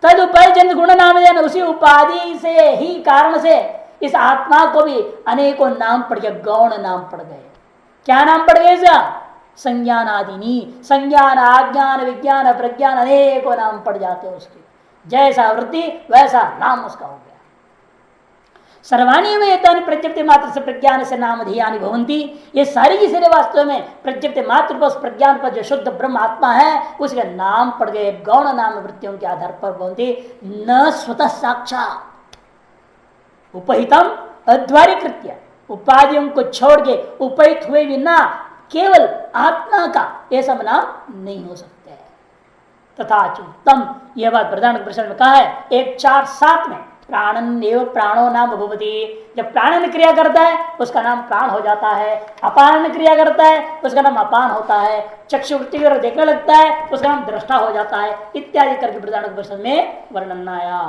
तद उपाय जन गुण नाम देना, उसी उपाधि से ही कारण से इस आत्मा को भी अनेकों नाम पड़ गए, गौण नाम पड़ गए। क्या नाम पड़ गए इसका? संज्ञान आदिनी, संज्ञान आज्ञान विज्ञान प्रज्ञान अनेकों नाम पड़ जाते हैं उसके, जैसा वृत्ति वैसा नाम उसका हो गया। सर्वाणी में प्रज्ञप्ति मात्र से प्रज्ञान से नाम धियानि भवंती, ये सारी की सारी वास्तव में प्रज्ञप्ति मात्र पर प्रज्ञान पर जो शुद्ध ब्रह्म आत्मा है उसके नाम पड़ गए, गौण नाम वृत्तियों के आधार पर भवंती, न स्वतः साक्षात उपहितम अद्वारीकृत्य, उपाधियों को छोड़ के उपहित हुए बिना केवल आत्मा का यह सब नाम नहीं हो सकते। तथा उत्तम, यह बात प्रधान प्रश्न में कहा है 1.4.7 में, प्राणन एवं प्राणो नाम भगवती। जब प्राणन क्रिया करता है उसका नाम प्राण हो जाता है, अपान क्रिया करता है उसका नाम अपान होता है, चक्षुवृत्ति देखने लगता है उसका नाम दृष्टा हो जाता है, इत्यादि करके बृहदारण्यक उपनिषद में वर्णन आया।